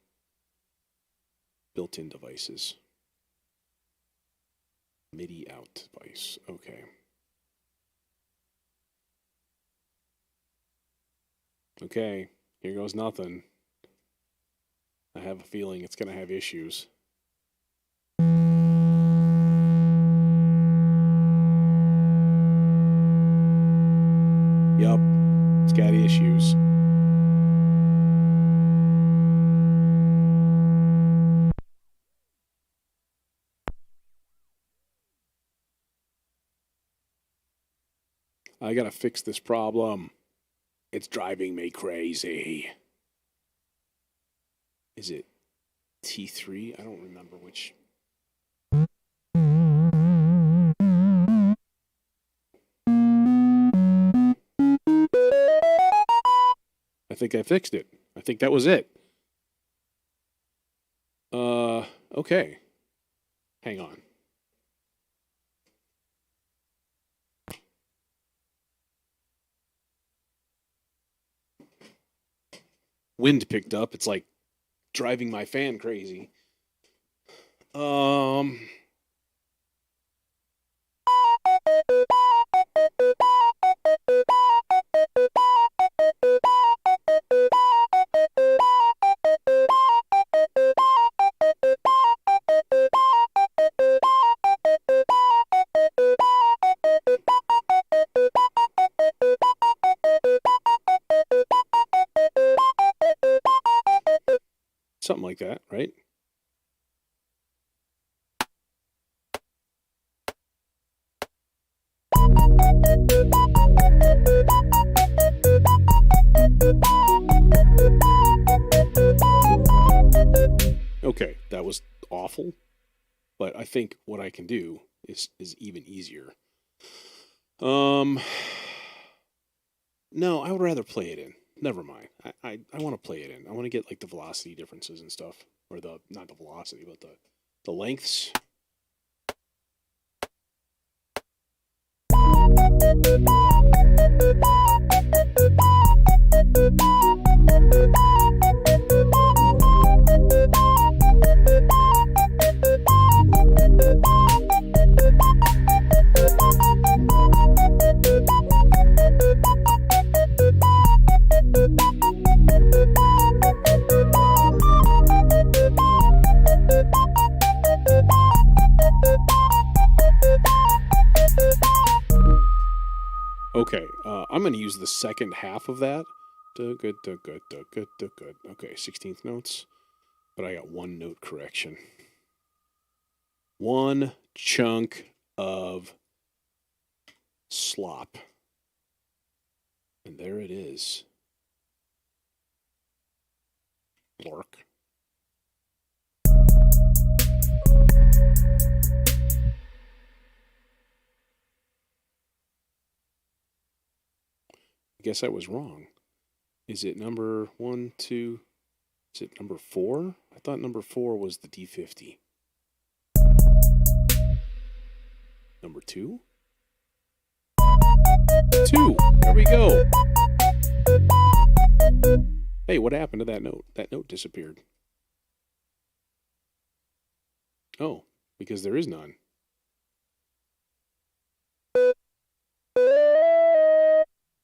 Built-in devices. MIDI out device. Okay. Okay. Here goes nothing. I have a feeling it's going to have issues. Yup, it's got issues. I gotta fix this problem. It's driving me crazy. Is it T3? I don't remember which. I think I fixed it. I think that was it. Okay. Hang on. Wind picked up. It's like driving my fan crazy. Something like that, right? awful. But I think what I can do is even easier. No, I would rather play it in. Never mind. I want to play it in. I want to get like the velocity differences and stuff. Or not the velocity, but the lengths. Okay, I'm going to use the second half of that. Good. Okay, 16th notes. But I got one note correction. One chunk of slop. And there it is. Blork. I guess I was wrong. Is it number 1, 2? Is it number 4? I thought number 4 was the D50. Number 2? 2. There we go. Hey, what happened to that note? That note disappeared. Oh, because there is none.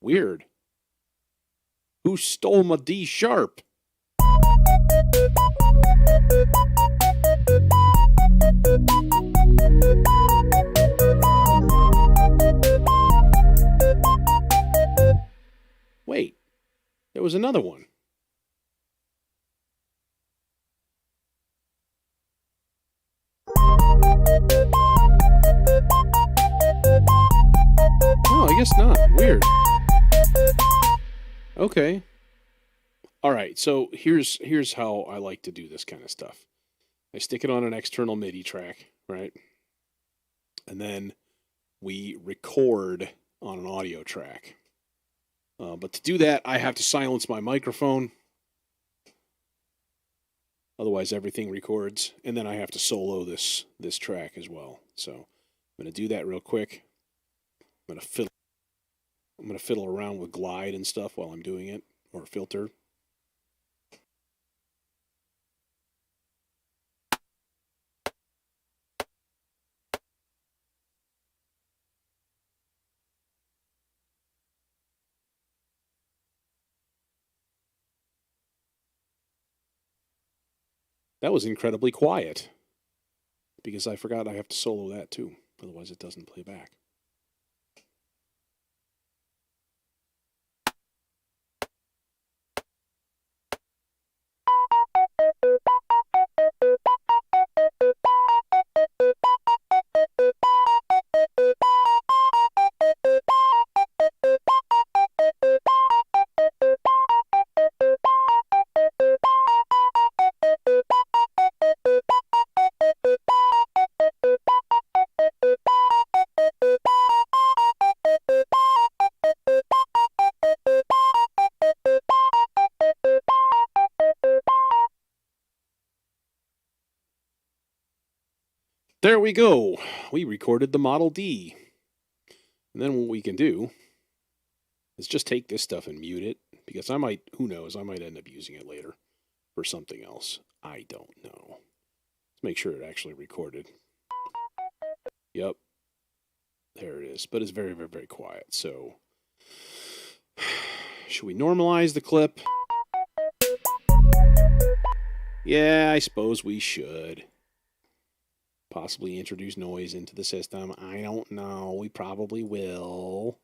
Weird. Who stole my D sharp? Wait, there was another one. Oh, I guess not. Weird. Okay. All right, so here's how I like to do this kind of stuff. I stick it on an external MIDI track, right? And then we record on an audio track. But to do that, I have to silence my microphone. Otherwise, everything records. And then I have to solo this track as well. So I'm going to do that real quick. I'm going to fiddle around with glide and stuff while I'm doing it, or filter. That was incredibly quiet because I forgot I have to solo that too. Otherwise, it doesn't play back. There we go. We recorded the Model D. And then what we can do is just take this stuff and mute it, because I might, who knows, I might end up using it later for something else. I don't know. Let's make sure it actually recorded. Yep. There it is. But it's very, very, very quiet. So, should we normalize the clip? Yeah, I suppose we should. Possibly introduce noise into the system. I don't know. We probably will.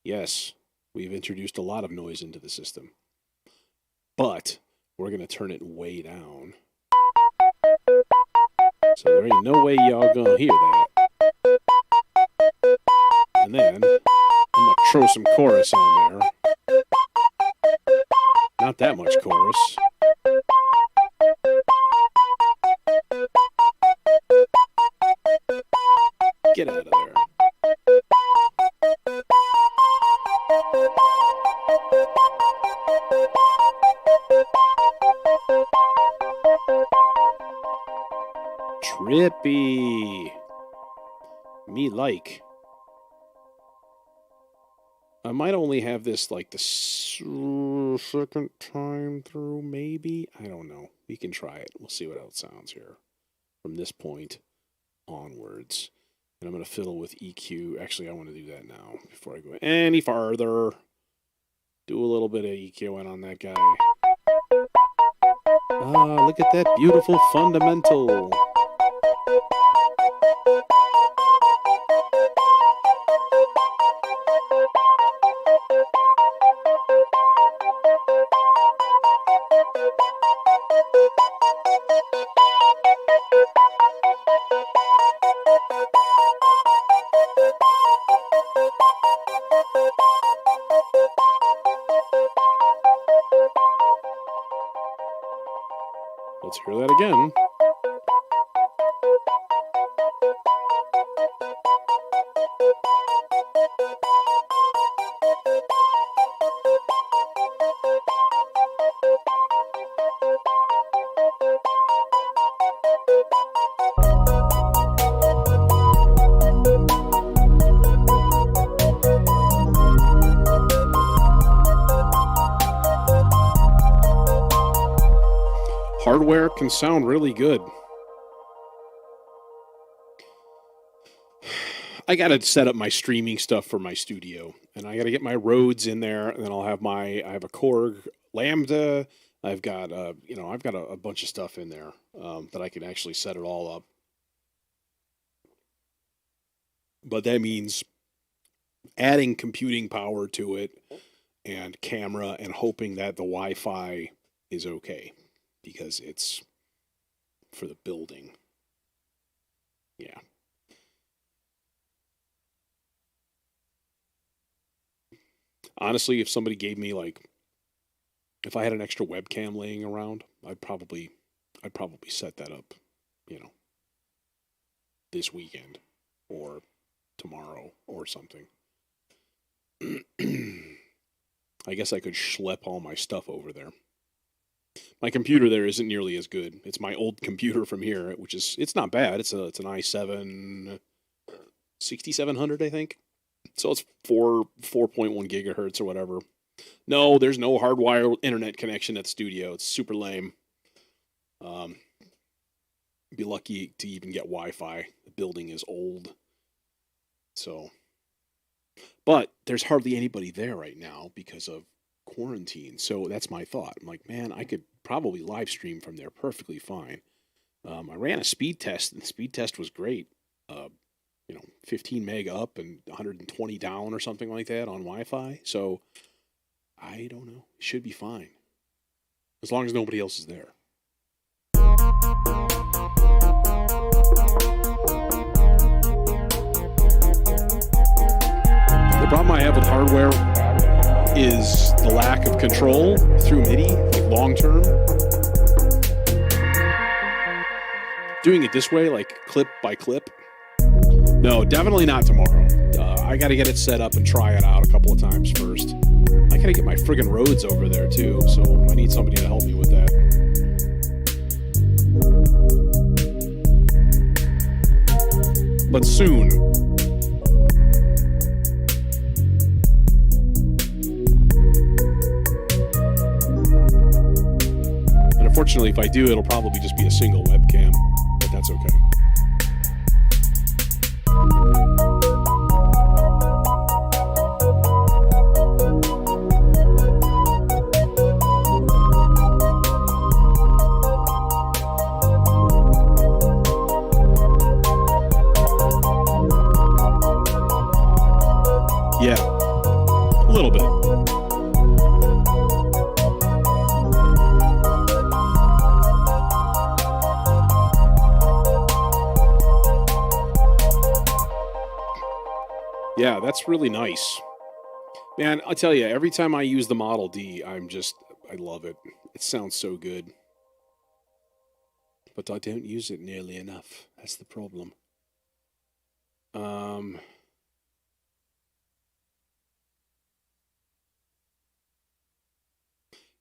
Yes, we've introduced a lot of noise into the system. But we're going to turn it way down. So there ain't no way y'all going to hear that. And then I'm going to throw some chorus on there. not that much chorus. Get out of there. Trippy. Me like. I might only have this like the second time through, maybe? I don't know. We can try it. We'll see what else sounds here from this point onwards. And I'm going to fiddle with EQ. Actually, I want to do that now before I go any farther. Do a little bit of EQing on that guy. Ah, look at that beautiful fundamental. Let's hear that again. Hardware can sound really good. I got to set up my streaming stuff for my studio, and I got to get my Rhodes in there, and then I have a Korg Lambda. I've got a bunch of stuff in there that I can actually set it all up. But that means adding computing power to it and camera and hoping that the Wi-Fi is okay. Because it's for the building. Yeah. Honestly, if somebody gave me if I had an extra webcam laying around, I'd probably set that up, this weekend or tomorrow or something. I guess I could schlep all my stuff over there. My computer there isn't nearly as good. It's my old computer from here, it's not bad. It's an i7 6700, I think. So it's 4.1 gigahertz or whatever. No, there's no hardwired internet connection at the studio. It's super lame. Be lucky to even get Wi-Fi. The building is old. So, but there's hardly anybody there right now because of quarantine. So that's my thought. I'm like, man, I could probably live stream from there perfectly fine. I ran a speed test, and the speed test was great. 15 meg up and 120 down or something like that on Wi-Fi. So I don't know. It should be fine. As long as nobody else is there. The problem I have with hardware is the lack of control through MIDI, long term. Doing it this way, like clip by clip. No, definitely not tomorrow. I got to get it set up and try it out a couple of times first. I got to get my friggin' Rhodes over there too, so I need somebody to help me with that. But soon. And unfortunately, if I do, it'll probably just be a single webcam, but that's okay. Yeah, a little bit. Yeah, that's really nice. Man, I'll tell you, every time I use the Model D, I love it. It sounds so good. But I don't use it nearly enough. That's the problem. Um,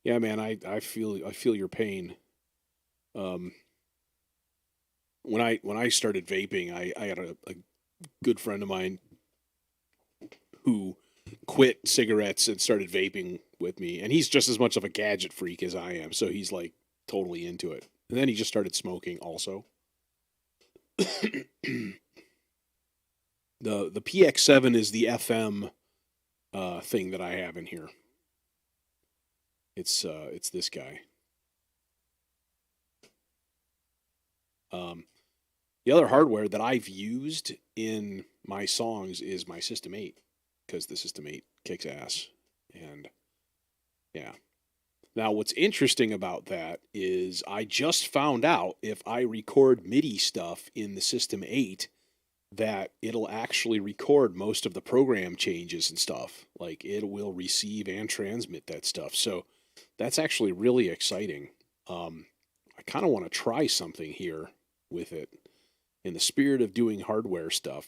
yeah, man, I feel your pain. Um, when I started vaping, I had a good friend of mine who quit cigarettes and started vaping with me, and he's just as much of a gadget freak as I am, so he's like totally into it. And then he just started smoking also. The PX7 is the FM thing that I have in here. It's this guy. The other hardware that I've used in my songs is my System 8 because the System 8 kicks ass. And yeah. Now, what's interesting about that is I just found out if I record MIDI stuff in the System 8 that it'll actually record most of the program changes and stuff. Like it will receive and transmit that stuff. So that's actually really exciting. I kind of want to try something here with it in the spirit of doing hardware stuff.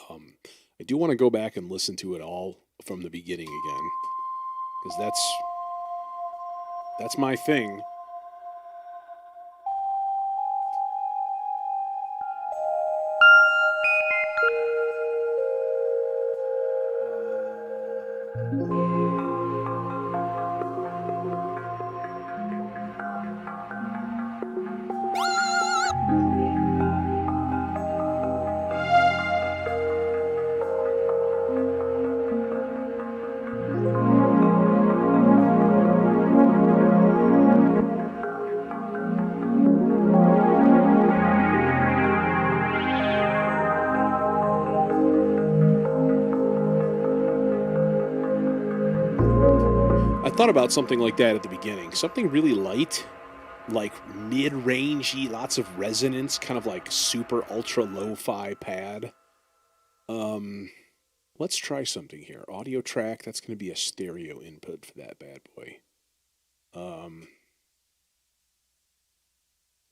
I do want to go back and listen to it all from the beginning again because that's my thing. I thought about something like that at the beginning. Something really light, like mid-rangey, lots of resonance, kind of like super ultra lo-fi pad. Let's try something here. Audio track, that's going to be a stereo input for that bad boy. And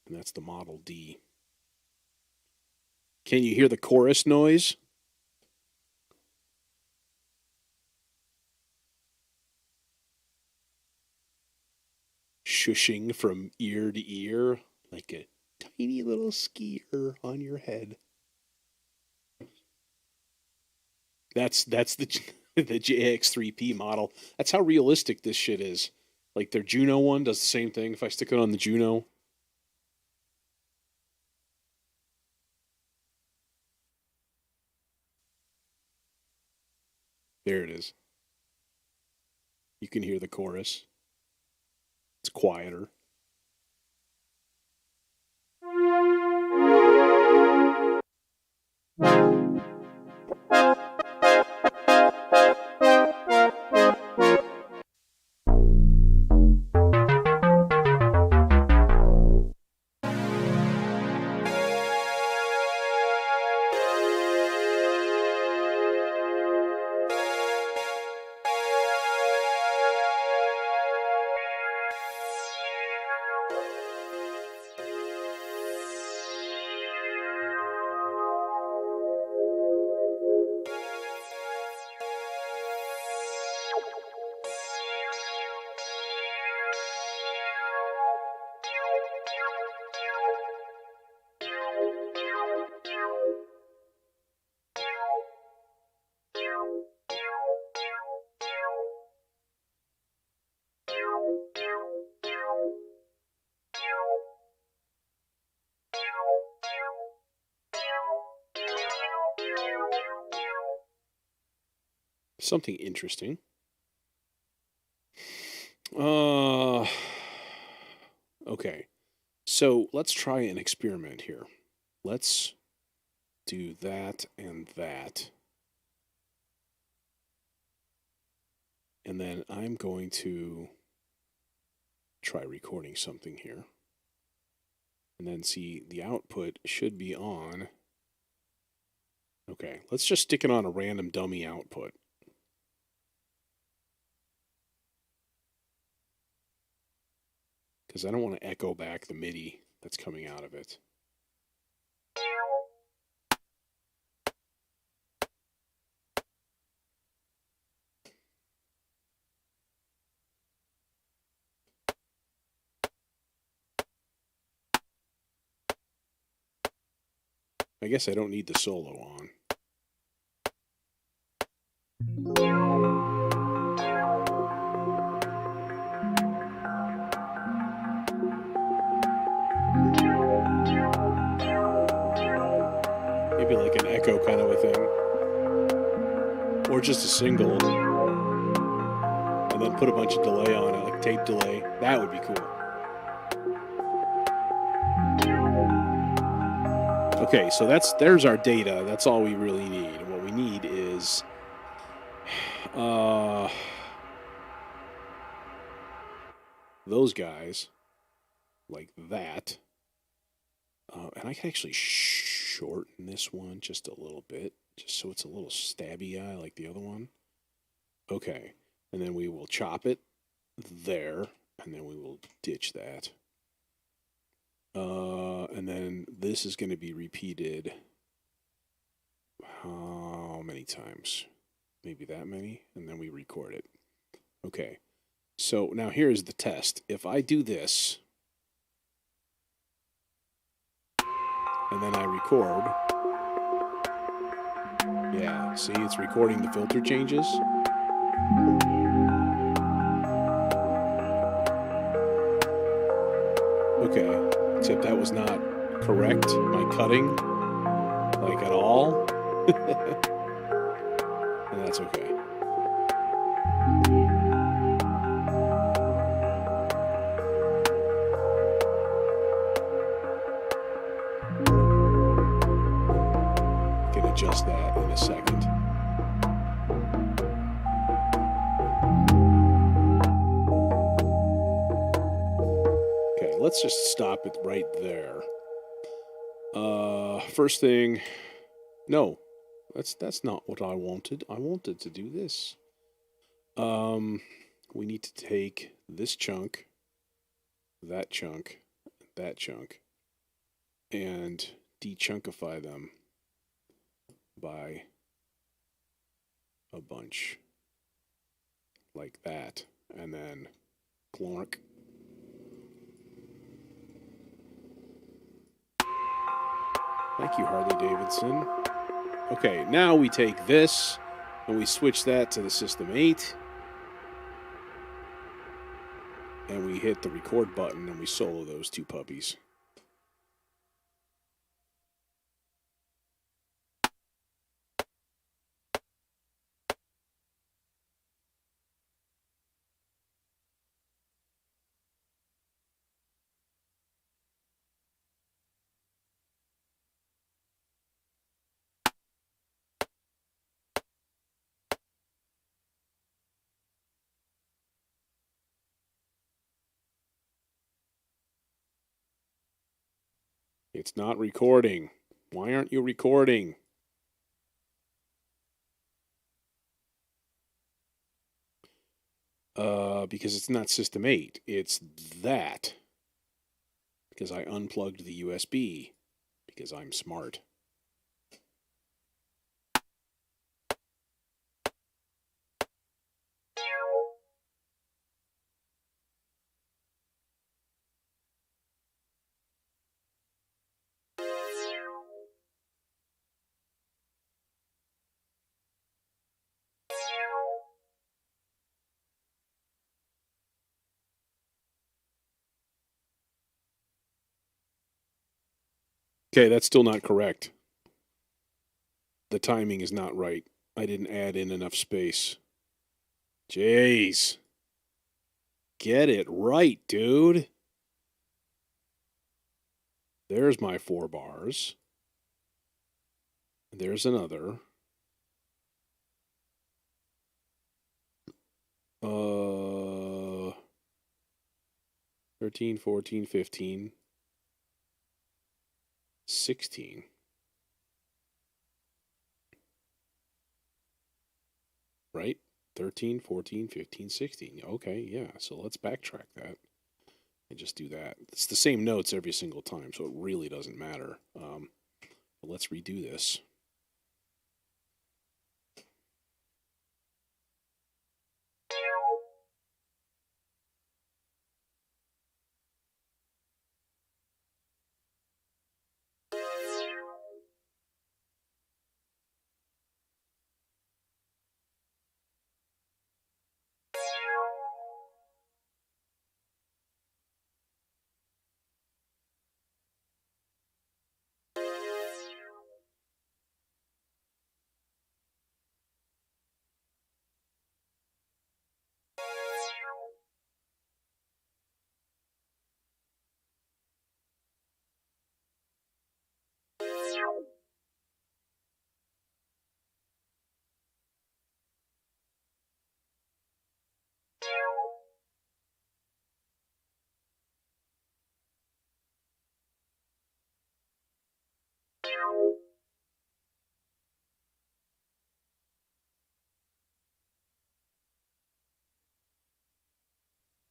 that's the Model D. Can you hear the chorus noise? Shushing from ear to ear like a tiny little skier on your head. That's the the JX3P model. That's how realistic this shit is. Like their Juno one does the same thing. If I stick it on the Juno, there it is. You can hear the chorus. It's quieter. Something interesting. Okay. So let's try an experiment here. Let's do that and that. And then I'm going to try recording something here. And then see the output should be on. Okay, let's just stick it on a random dummy output. because I don't want to echo back the MIDI that's coming out of it. I guess I don't need the solo on. Maybe like an echo kind of a thing. Or just a single. And then put a bunch of delay on it, like tape delay. That would be cool. Okay, so there's our data. That's all we really need. And what we need is those guys like that. And I can actually shorten this one just a little bit, just so it's a little stabby eye like the other one. Okay, and then we will chop it there, and then we will ditch that. And then this is going to be repeated how many times? Maybe that many, and then we record it. Okay, so now here's the test. If I do this, and then I record, yeah, see, it's recording the filter changes. Okay, except that was not correct, my cutting, like at all. And that's okay. Can adjust that in a second. Okay, let's just stop it right there. First thing, no, that's not what I wanted. I wanted to do this. We need to take this chunk, that chunk, and dechunkify them by a bunch like that, and then clonk. Thank you, Harley Davidson. Okay, now we take this and we switch that to the System 8. And we hit the record button and we solo those two puppies. It's not recording. Why aren't you recording? Because it's not System 8. It's that. Because I unplugged the USB. Because I'm smart. Okay, that's still not correct. The timing is not right. I didn't add in enough space. Jeez. Get it right, dude. There's my 4 bars. There's another. 13, 14, 15, 16. Right? 13, 14, 15, 16. Okay, yeah. So let's backtrack that. I just do that. It's the same notes every single time, so it really doesn't matter. But let's redo this.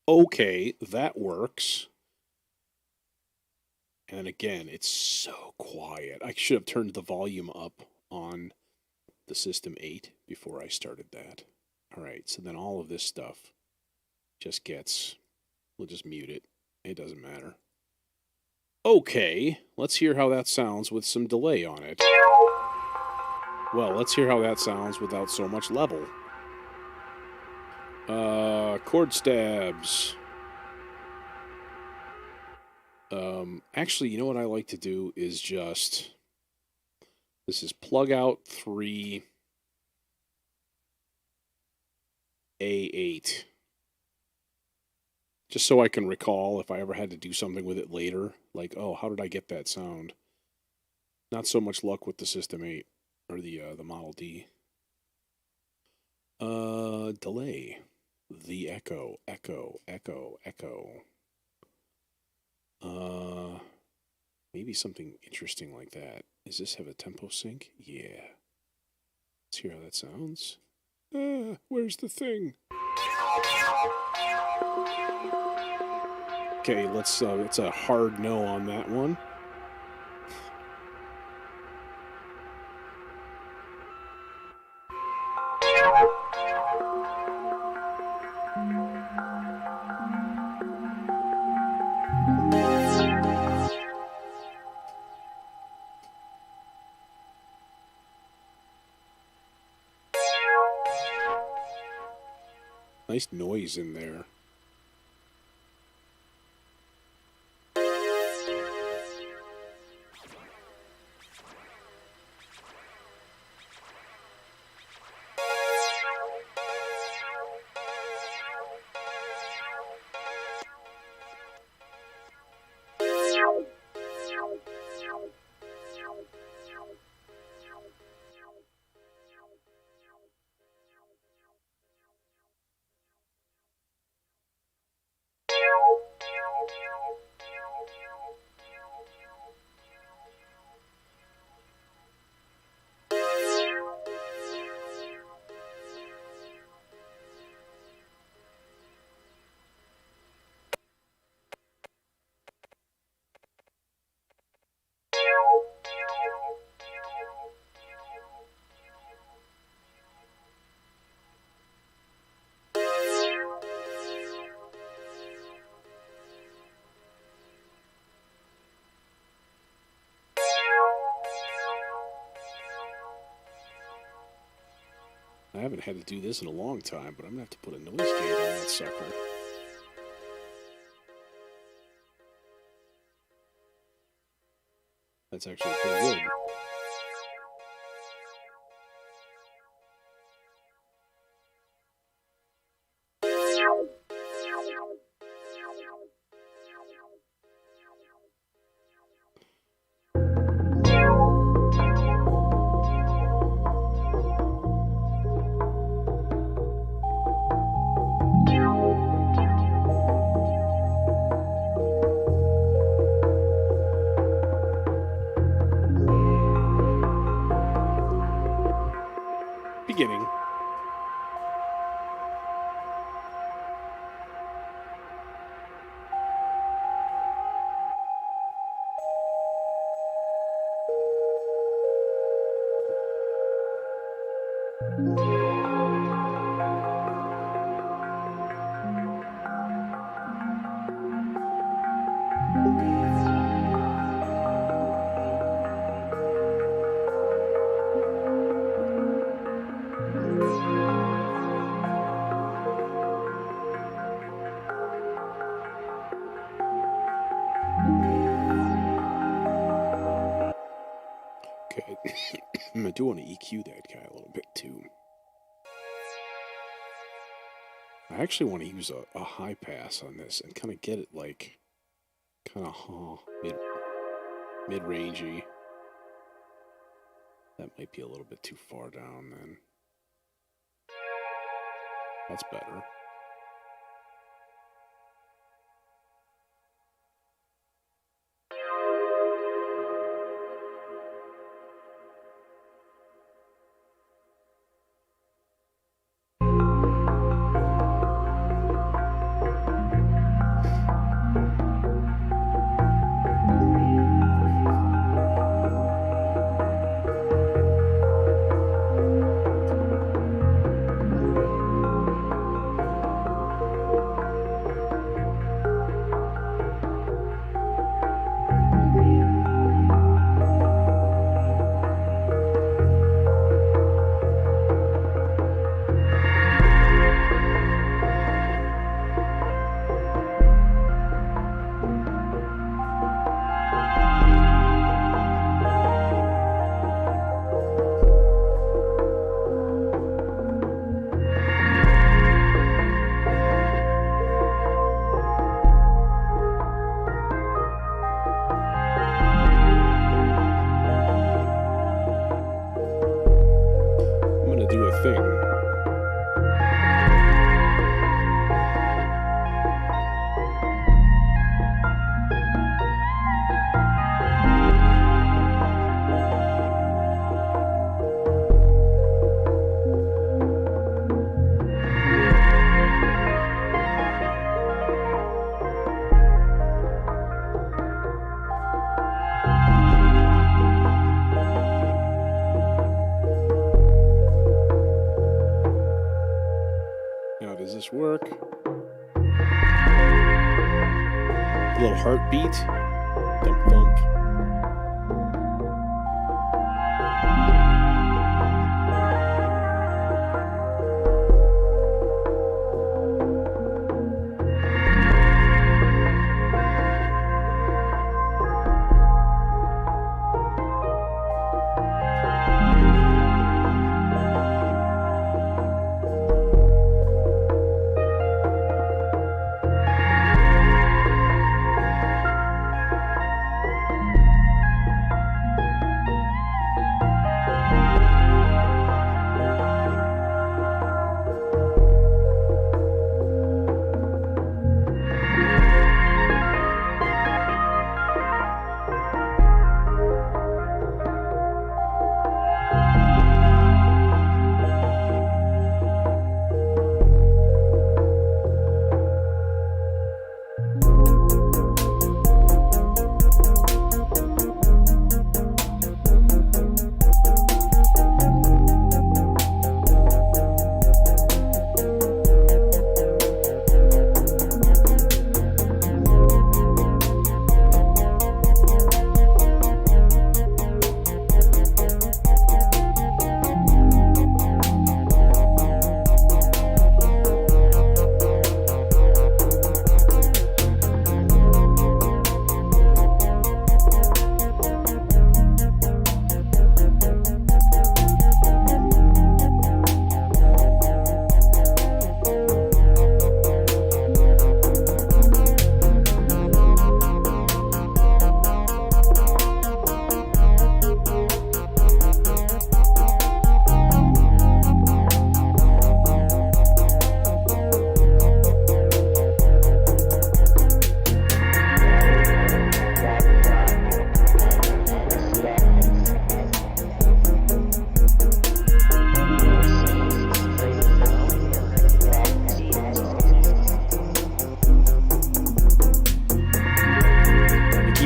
Okay, that works. And again, it's so quiet. I should have turned the volume up on the System 8 before I started that. All right, so then all of this stuff just gets, we'll just mute it. It doesn't matter. Okay, let's hear how that sounds with some delay on it. Well, let's hear how that sounds without so much level. Chord stabs. Actually, you know what I like to do is just, this is plug out 3 A8. Just so I can recall if I ever had to do something with it later. Like, oh, how did I get that sound? Not so much luck with the System 8 or the Model D. Delay. The echo, echo, echo, echo. Maybe something interesting like that. Does this have a tempo sync? Yeah. Let's hear how that sounds. Where's the thing? Okay, let's. It's a hard no on that one. Nice noise in there. I haven't had to do this in a long time, but I'm going to have to put a noise gate on that sucker. That's actually pretty good. Beginning. Okay. I do want to EQ that guy a little bit too. I actually want to use a high pass on this and kind of get it like kind of mid-rangey. That might be a little bit too far down then. That's better. Work. A little heartbeat. Thump thump.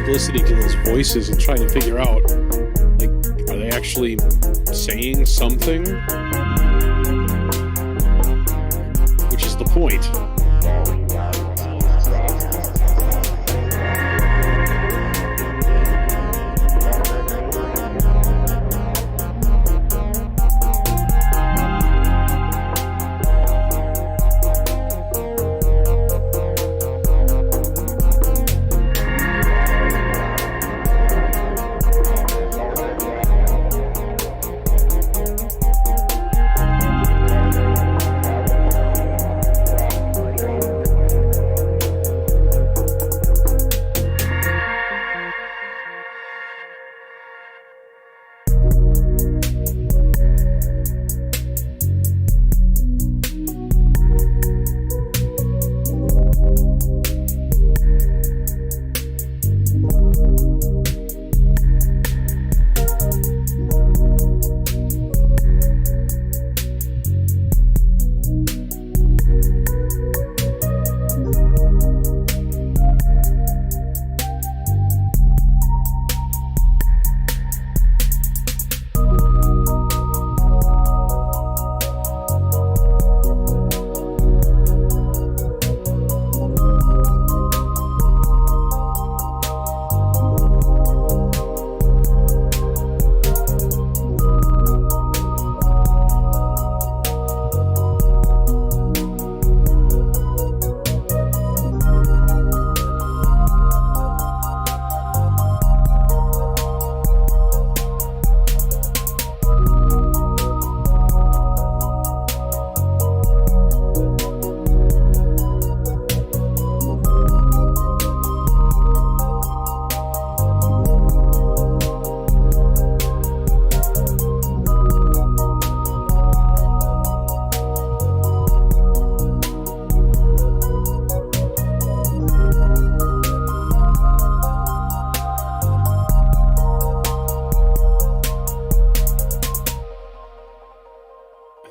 Listening to those voices and trying to figure out, like, are they actually saying something? is the point.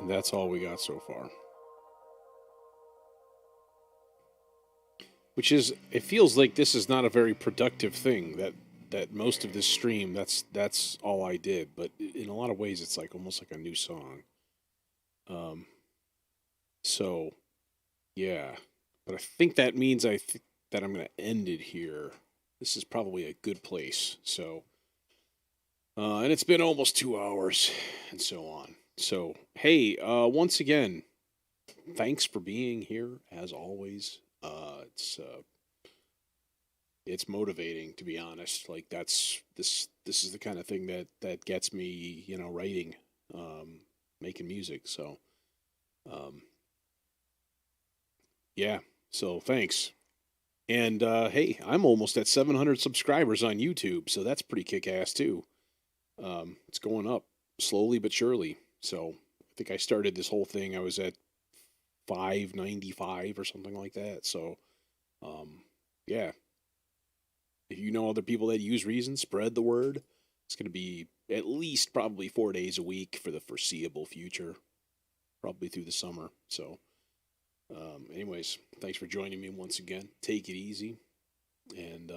And that's all we got so far. Which is, it feels like this is not a very productive thing. That most of this stream, that's all I did. But in a lot of ways, it's like almost like a new song. So, yeah. But I think that means that I'm going to end it here. This is probably a good place. So, and it's been almost 2 hours, and so on. So, hey, once again, thanks for being here as always. It's motivating, to be honest. Like this is the kind of thing that gets me, writing, making music. So, yeah. So thanks. And hey, I'm almost at 700 subscribers on YouTube, so that's pretty kick-ass too. It's going up slowly but surely. So I think I started this whole thing. I was at 595 or something like that. So, yeah. If you know other people that use Reason, spread the word. It's going to be at least probably 4 days a week for the foreseeable future, probably through the summer. So, anyways, thanks for joining me once again. Take it easy, and